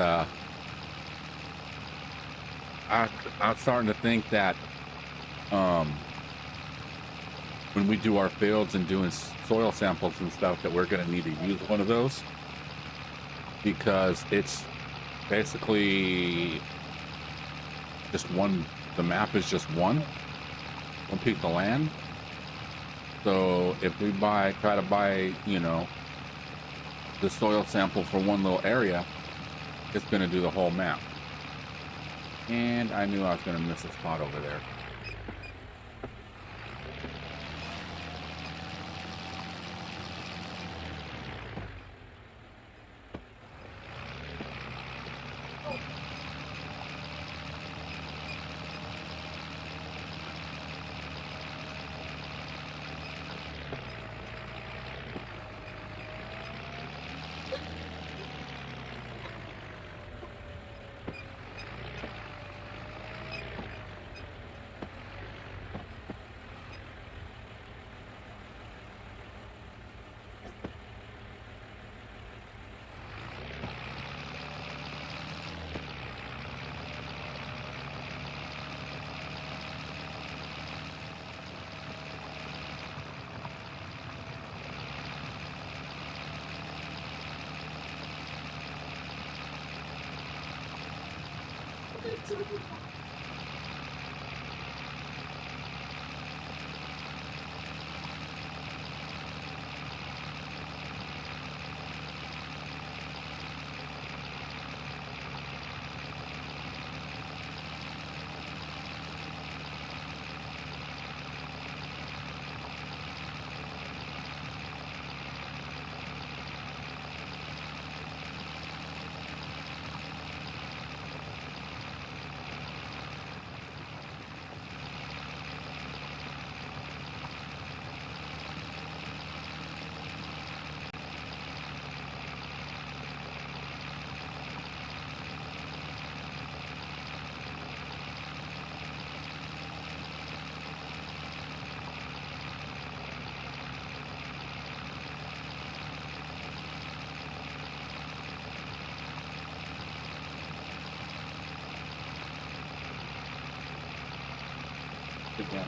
I'm starting to think that when we do our fields and doing soil samples and stuff, that we're going to need to use one of those, because it's basically just one. The map is just one piece of land. So if we try to buy, you know, the soil sample for one little area, it's going to do the whole map. And I knew I was going to miss a spot over there. Again.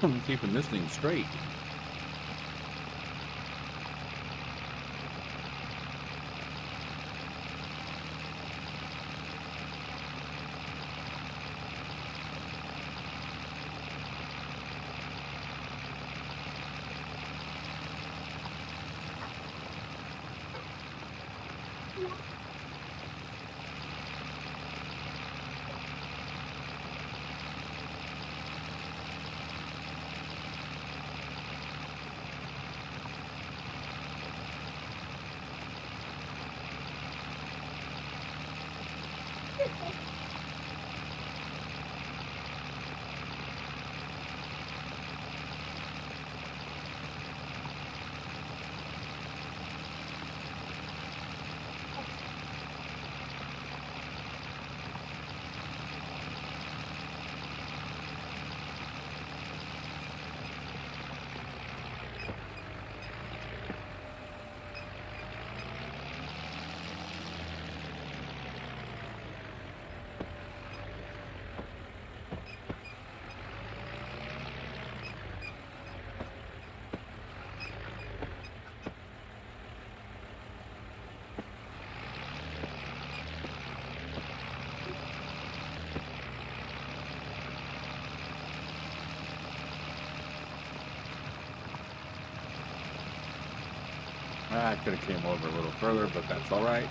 I'm keeping this thing straight. I could have came over a little further, but that's all right.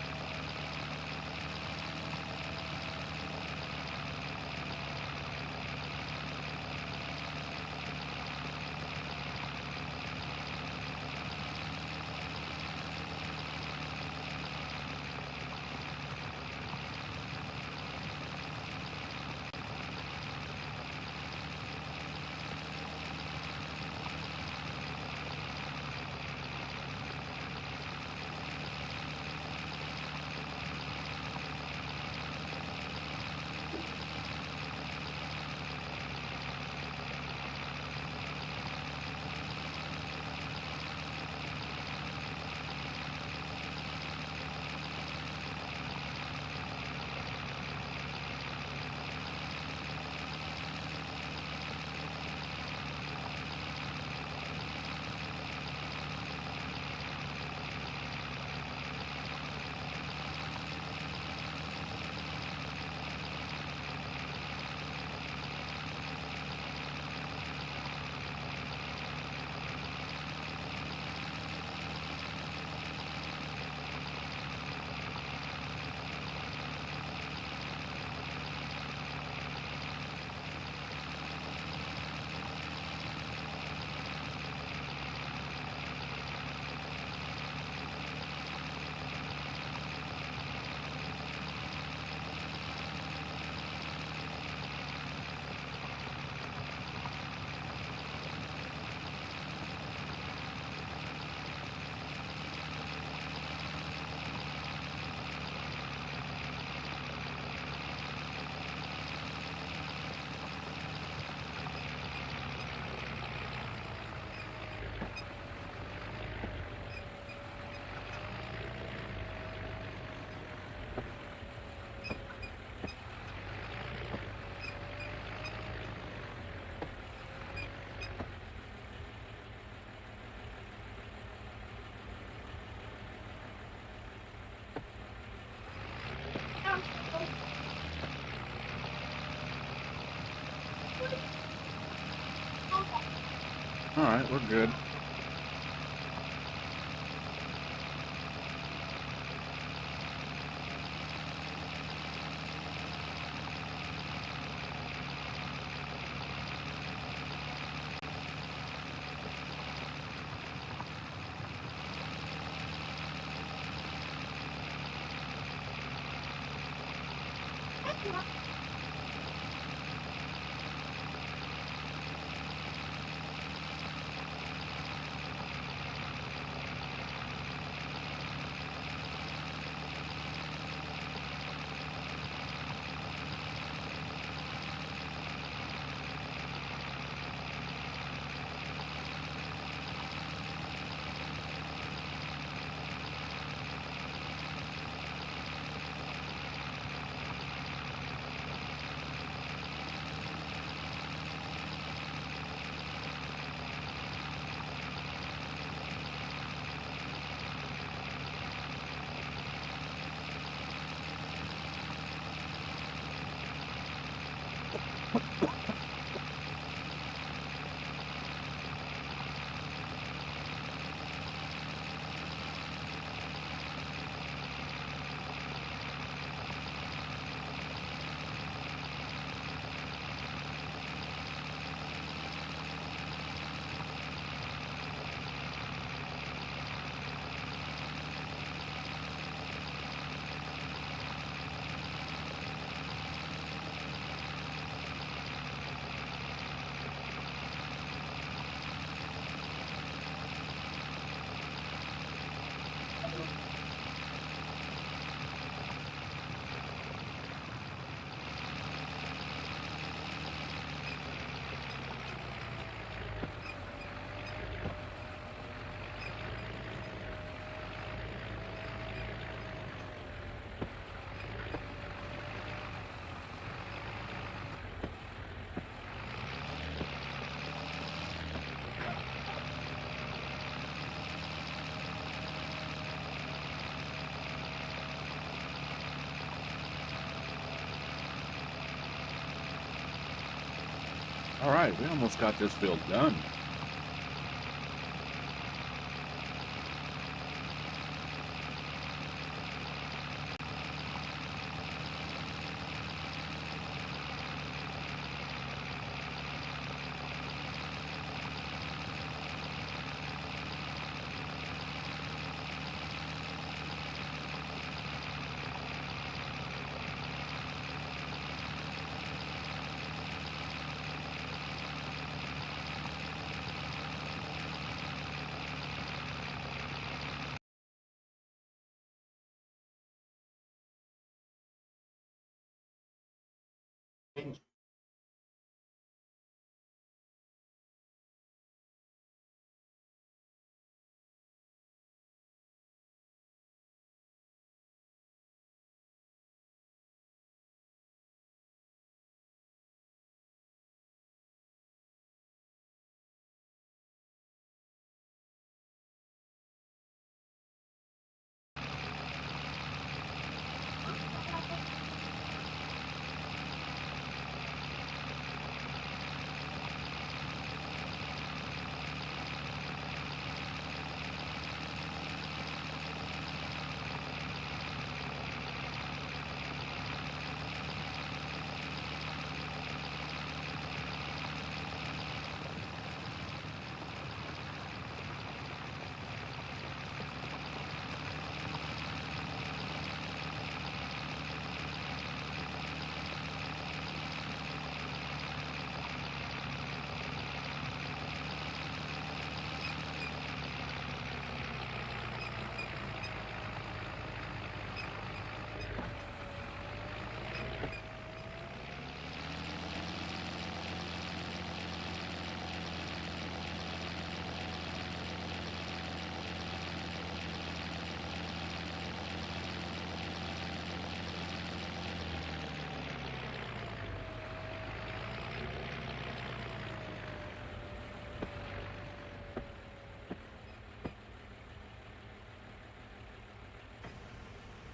All right, we're good. right, we almost got this field done.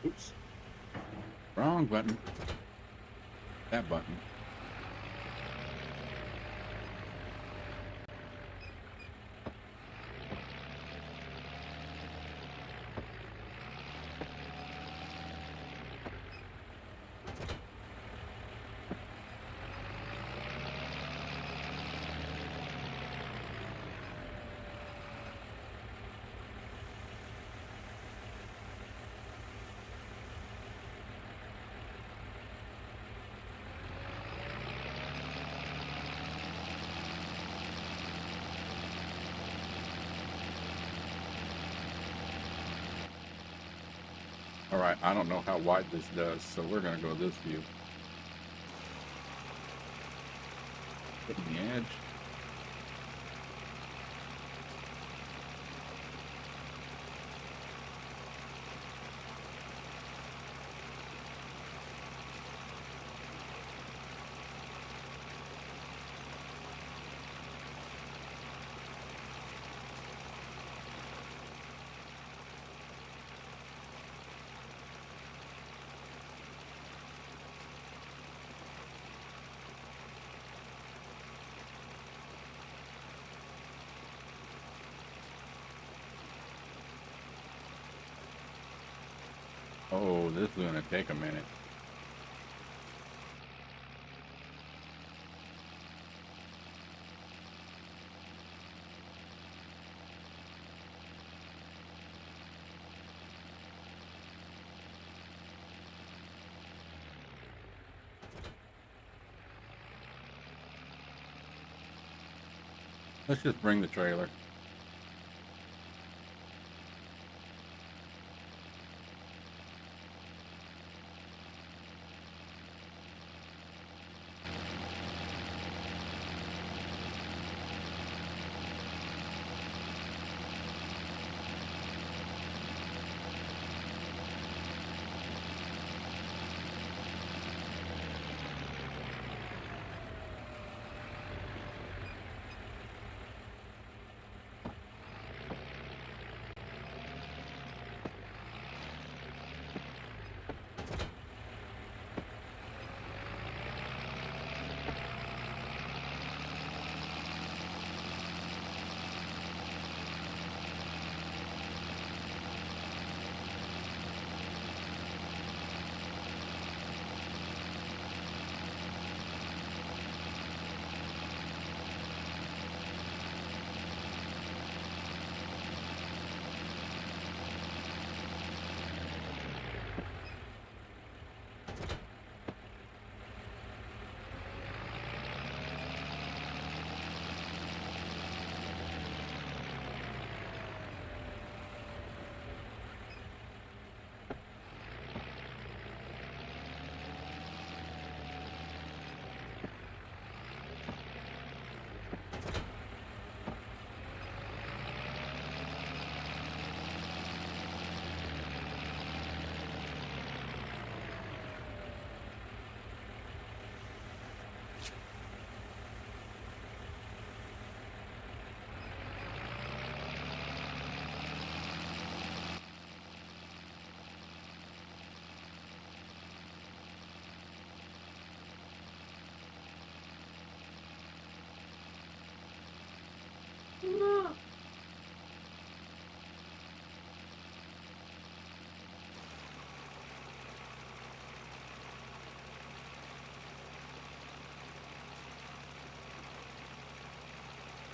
Oops. Wrong button. That button. All right, I don't know how wide this does, so we're gonna go this view. Hitting the edge. Oh, this is gonna take a minute. Let's just bring the trailer.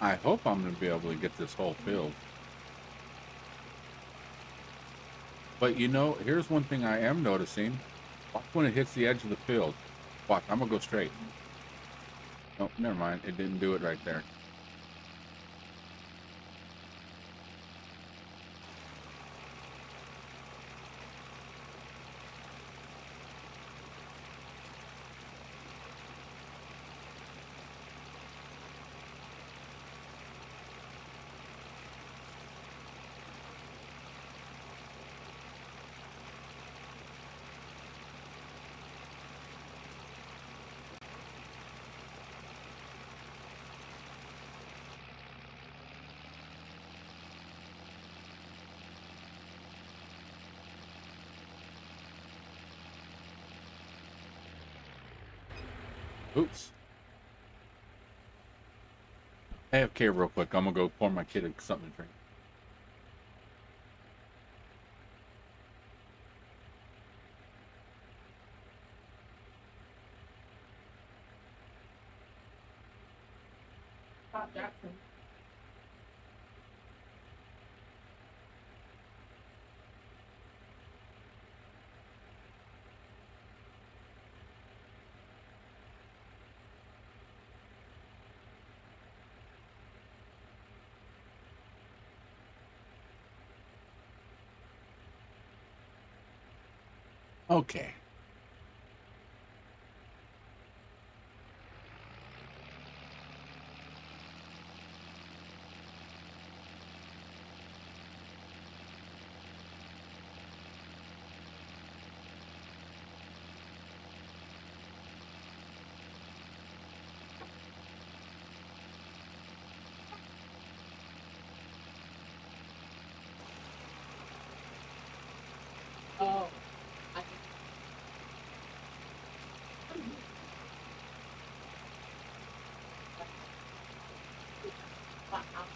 I hope I'm going to be able to get this whole field. But you know, here's one thing I am noticing. Watch when it hits the edge of the field. Watch, I'm going to go straight. Oh, never mind. It didn't do it right there. Oops. AFK real quick. I'm going to go pour my kid something to drink. Jackson. Okay. Oh. I Wow.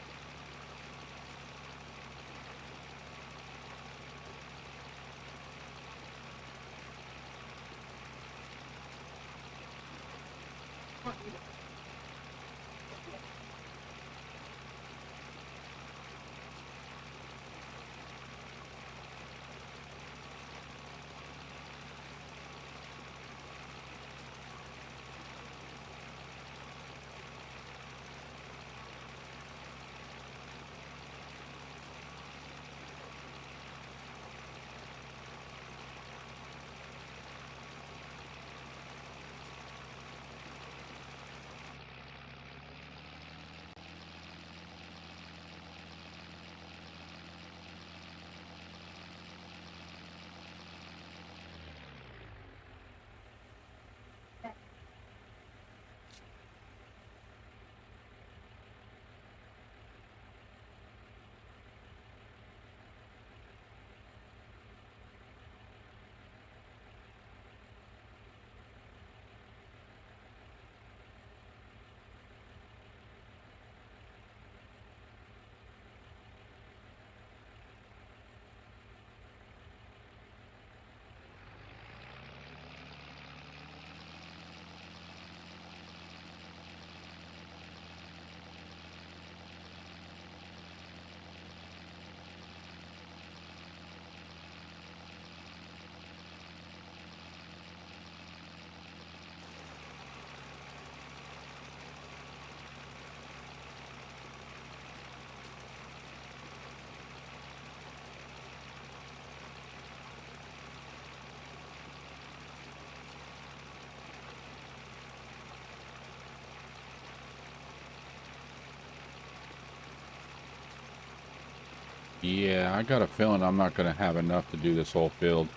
Yeah, I got a feeling I'm not going to have enough to do this whole field.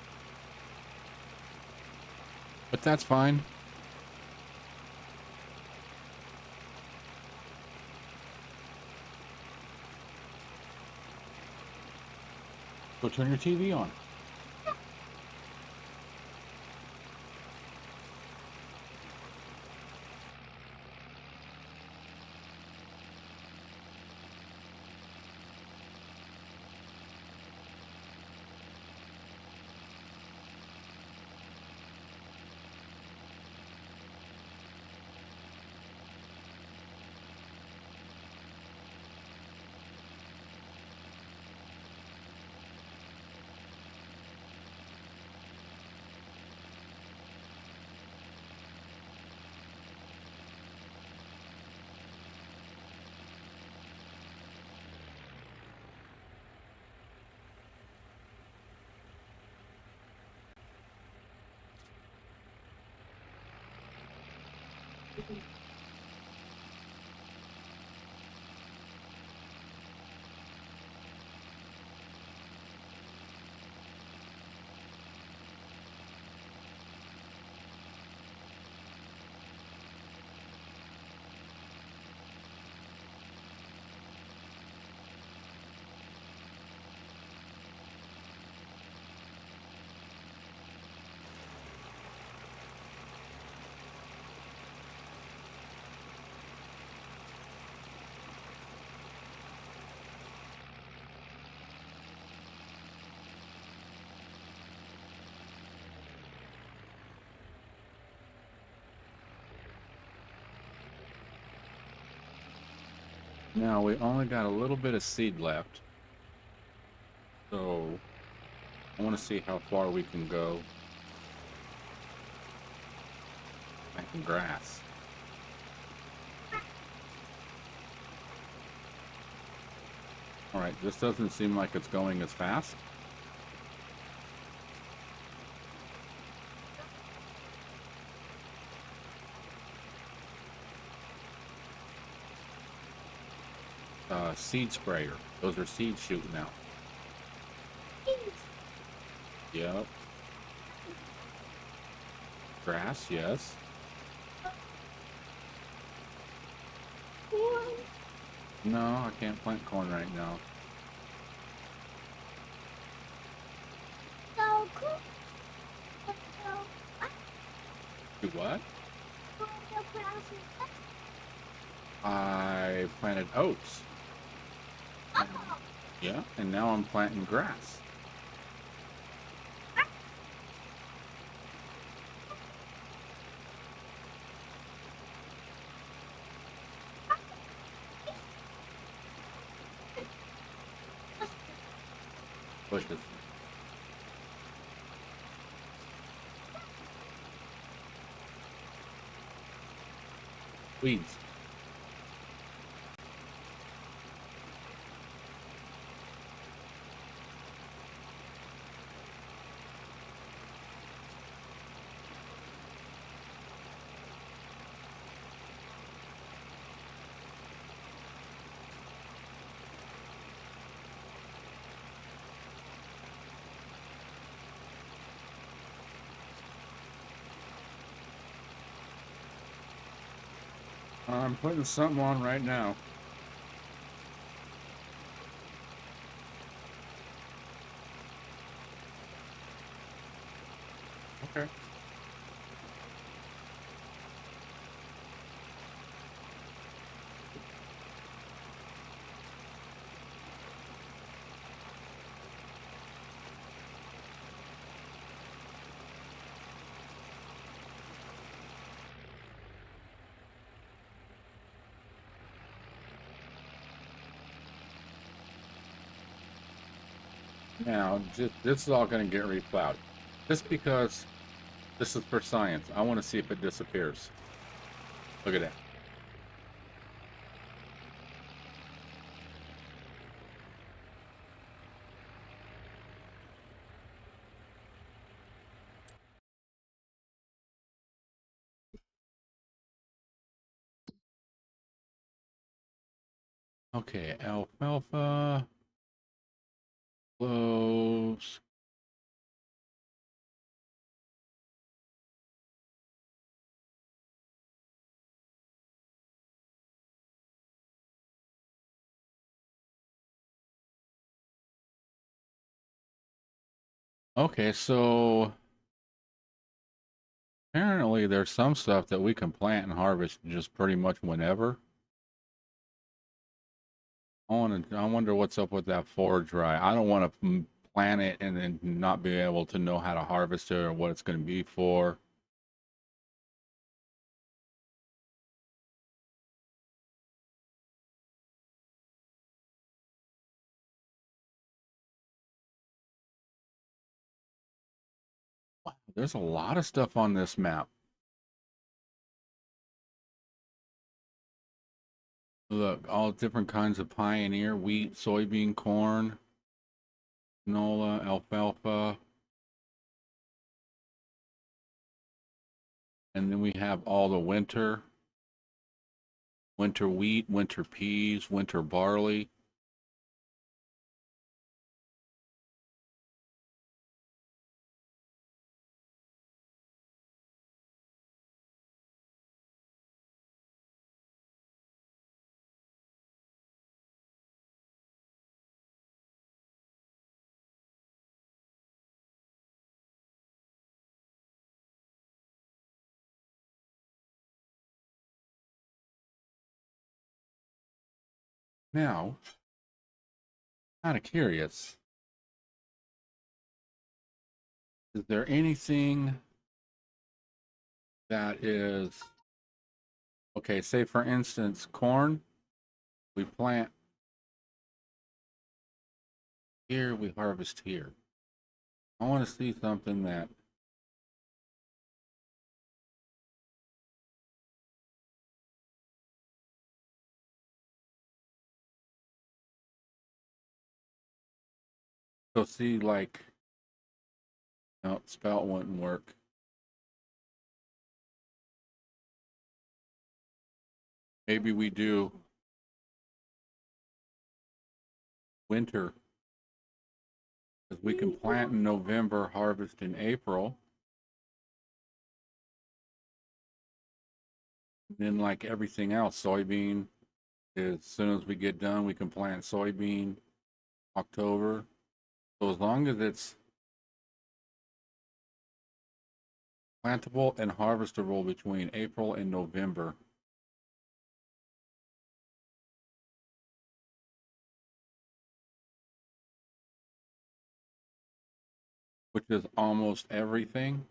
But that's fine. Go turn your TV on. Now we only got a little bit of seed left, so I want to see how far we can go planting grass. All right, this doesn't seem like it's going as fast. Seed sprayer. Those are seeds shooting out. Yep. Grass, yes. No, I can't plant corn right now. Do what? I planted oats. Yeah, and now I'm planting grass. Bushes. Weeds. I'm putting something on right now. Okay. Now, this is all going to get replowed. Just because this is for science, I want to see if it disappears. Look at that. Okay, alfalfa, cloves. Okay, so apparently there's some stuff that we can plant and harvest just pretty much whenever. I wonder what's up with that forage rye. I don't want to plant it and then not be able to know how to harvest it or what it's going to be for. There's a lot of stuff on this map. Look, all different kinds of pioneer wheat, soybean, corn, canola, alfalfa. And then we have all the winter wheat, winter peas, winter barley. Now, kind of curious, is there anything that is, okay, say for instance, corn? We plant here, we harvest here. I want to see something that go see like no spout wouldn't work. Maybe we do winter because we can plant in November, harvest in April. Then like everything else, soybean, as soon as we get done, we can plant soybean October. So as long as it's plantable and harvestable between April and November, which is almost everything.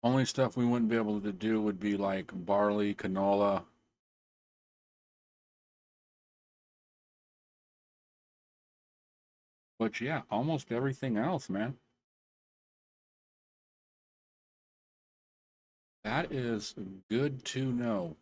Only stuff we wouldn't be able to do would be like barley, canola. But yeah, almost everything else, man. That is good to know.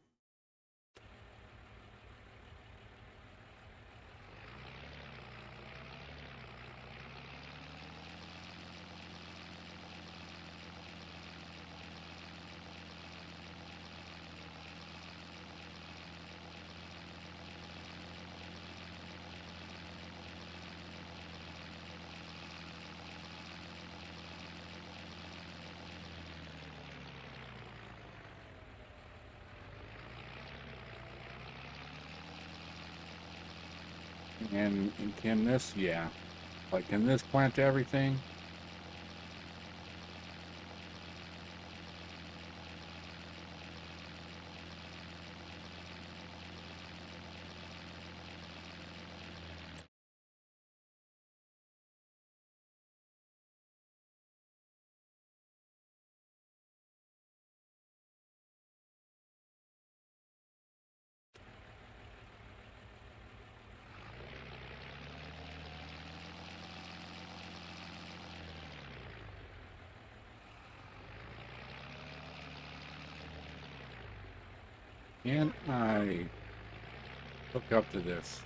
And can this, yeah. Like, can this plant everything? Can I hook up to this?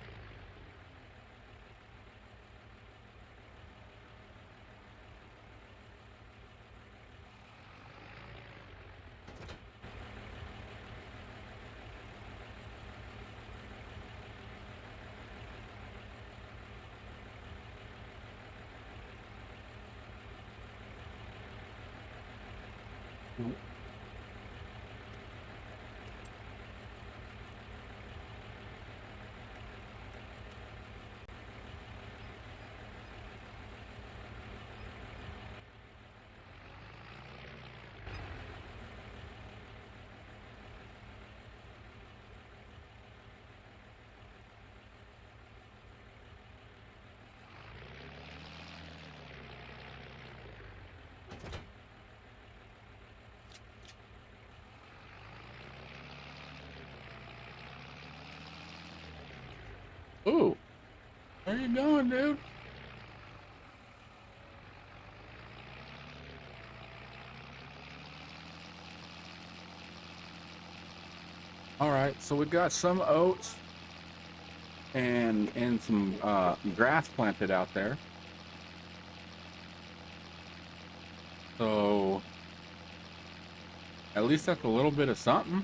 Ooh, where you going, dude? All right, so we got some oats and some grass planted out there. So at least that's a little bit of something.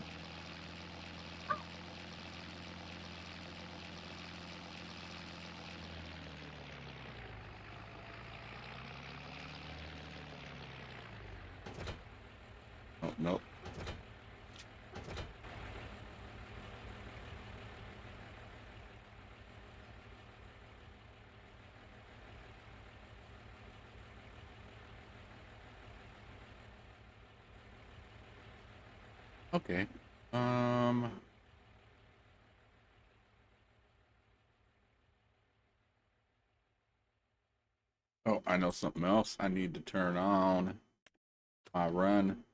Oh, nope. Okay. Um, Oh, I know something else I need to turn on. I run.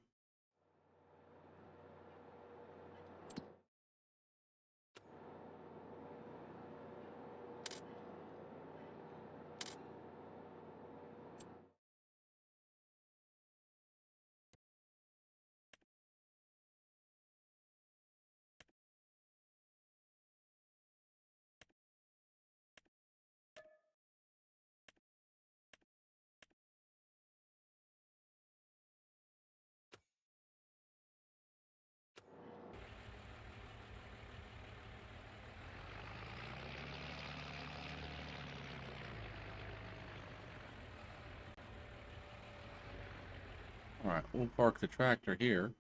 All right, we'll park the tractor here.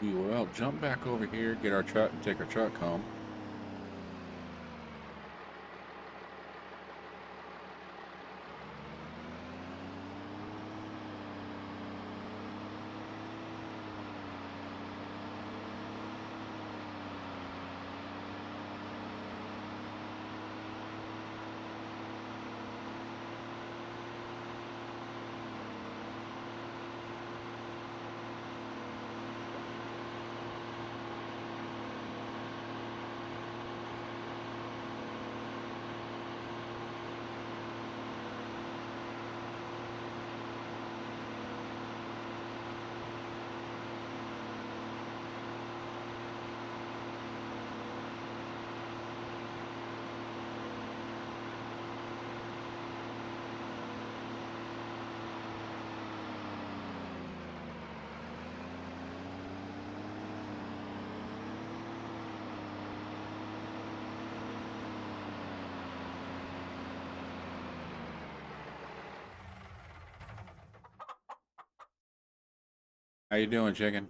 We will jump back over here, get our truck, and take our truck home. How you doing, chicken?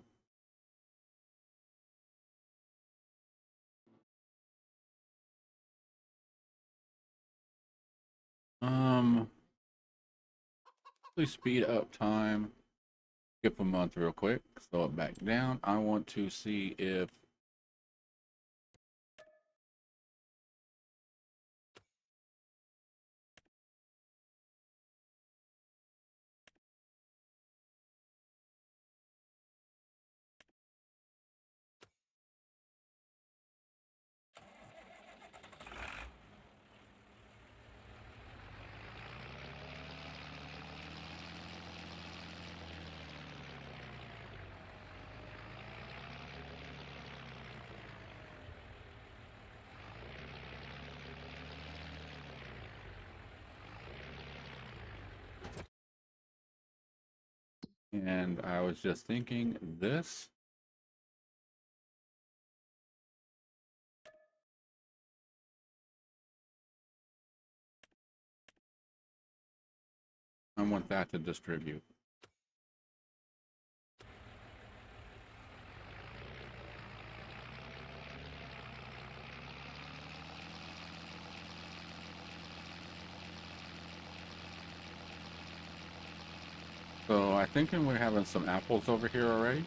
Please speed up time. Skip a month real quick. Slow it back down. I want to see if and I was just thinking this. I want that to distribute. So I think we're having some apples over here already.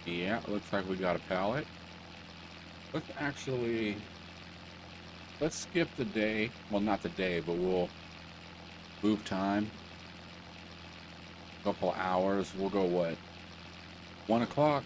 Yeah, looks like we got a pallet. Let's actually, let's skip the day. Well, not the day, but we'll move time. A couple hours. We'll go what? 1 o'clock.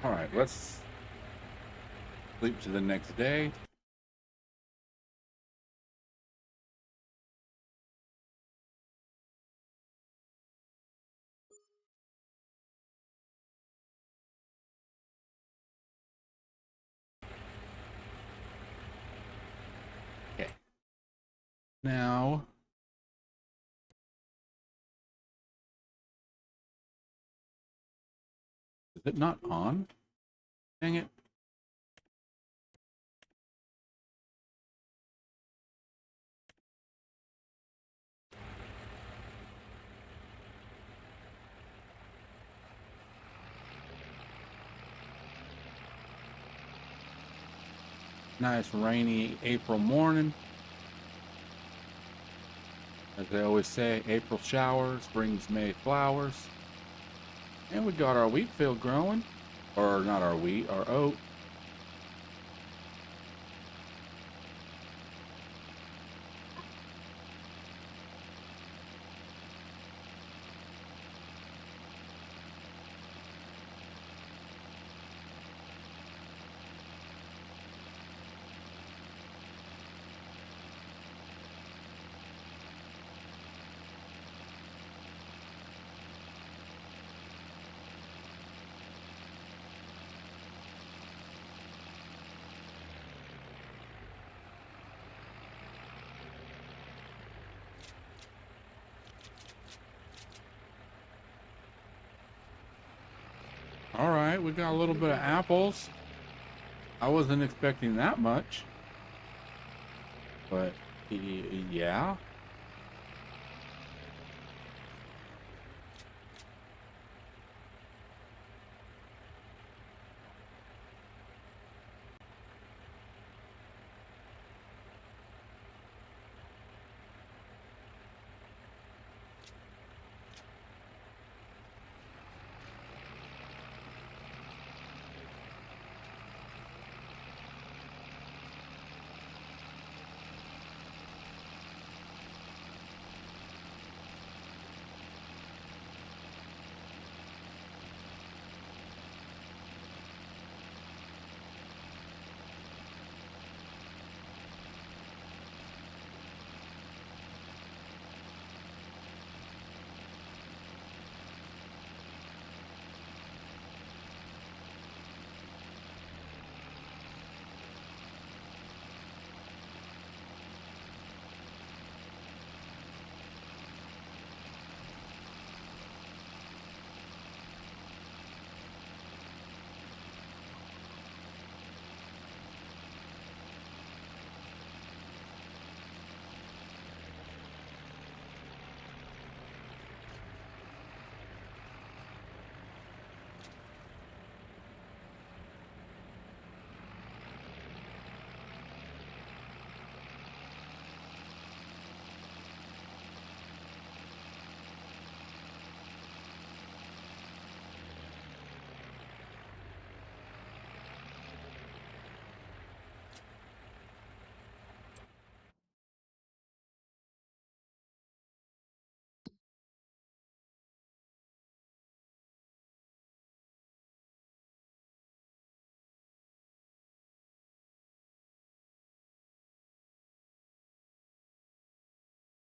All right, let's sleep to the next day. Okay. Now, is it not on? Dang it. Nice rainy April morning. As they always say, April showers brings May flowers. And we got our wheat field growing. Or not our wheat, our oat. All right, we got a little bit of apples. I wasn't expecting that much. But, yeah.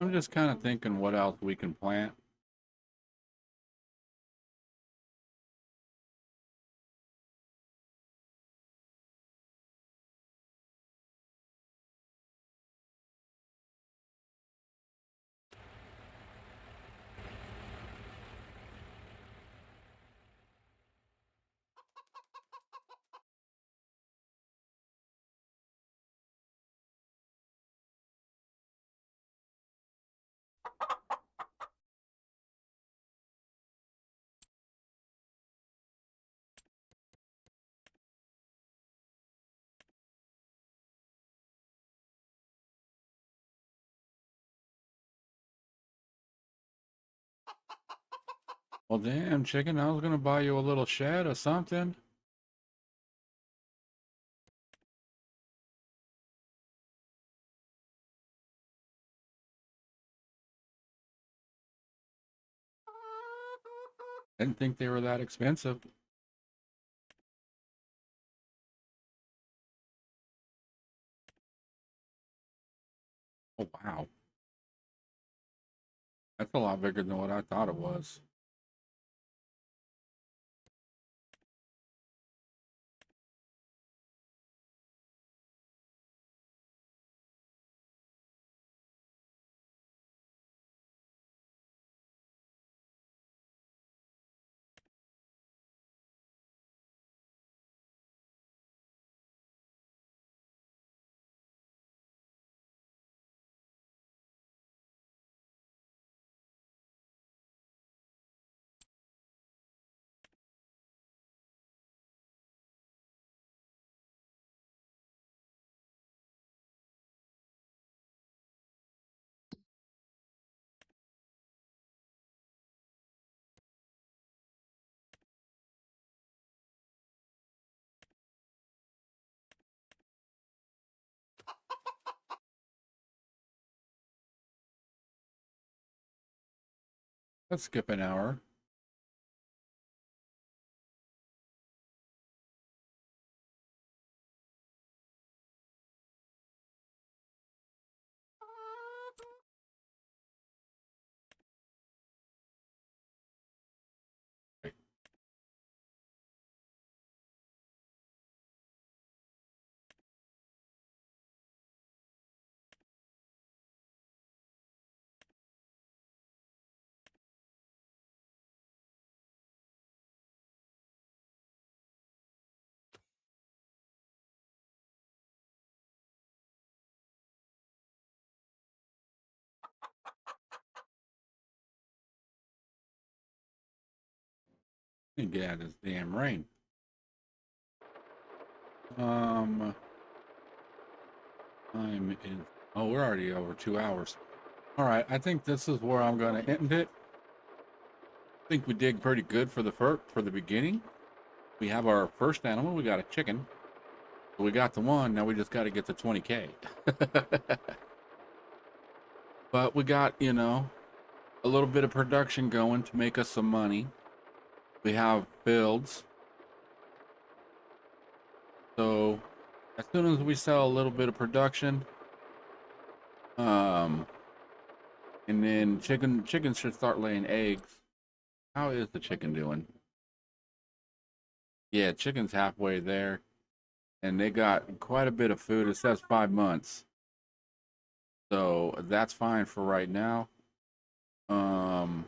I'm just kind of thinking what else we can plant. Well, damn, chicken, I was gonna buy you a little shed or something. Didn't think they were that expensive. Oh, wow. That's a lot bigger than what I thought it was. Let's skip an hour. And get out of this damn rain. Time is, oh, we're already over 2 hours. All right, I think this is where I'm going to end it. I think we did pretty good for the beginning. We have our first animal. We got a chicken. We got the one. Now we just got to get the 20K. But we got, you know, a little bit of production going to make us some money. We have builds. So as soon as we sell a little bit of production, and then chickens should start laying eggs. How is the chicken doing? Yeah, chicken's halfway there, and they got quite a bit of food. It says 5 months, so that's fine for right now. Um,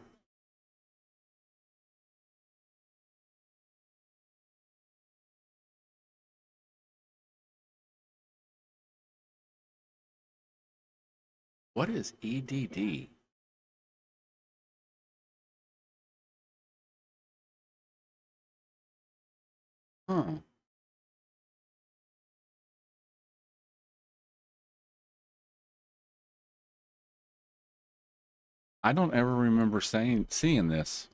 what is EDD? Huh. I don't ever remember seeing this.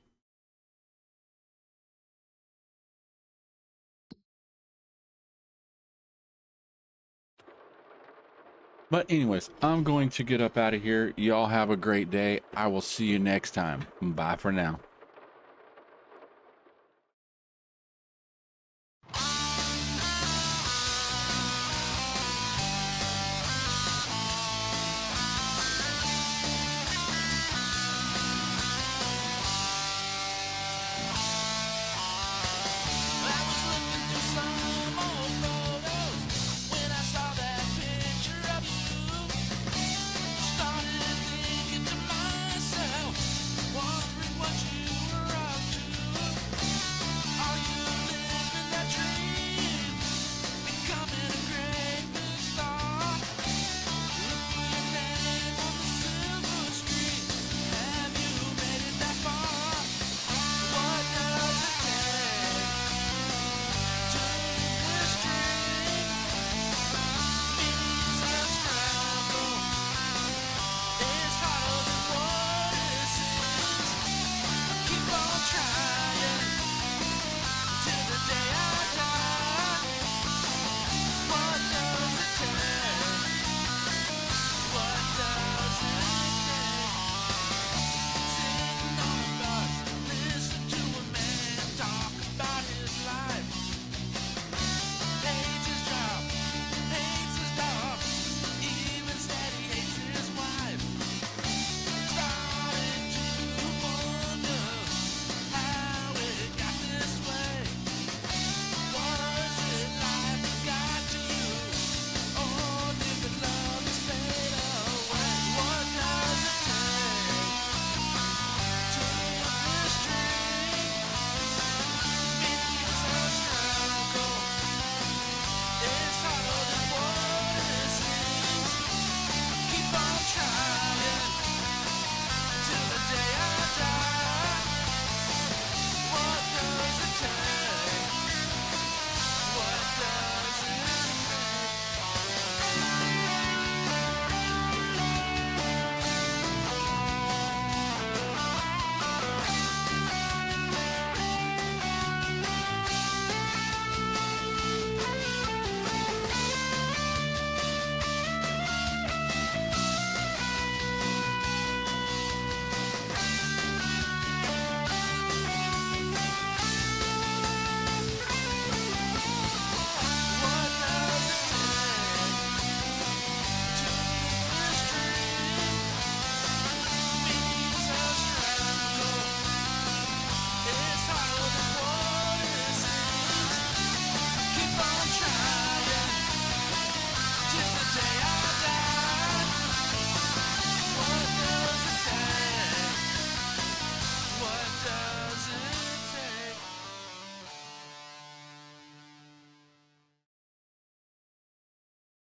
But anyways, I'm going to get up out of here. Y'all have a great day. I will see you next time. Bye for now.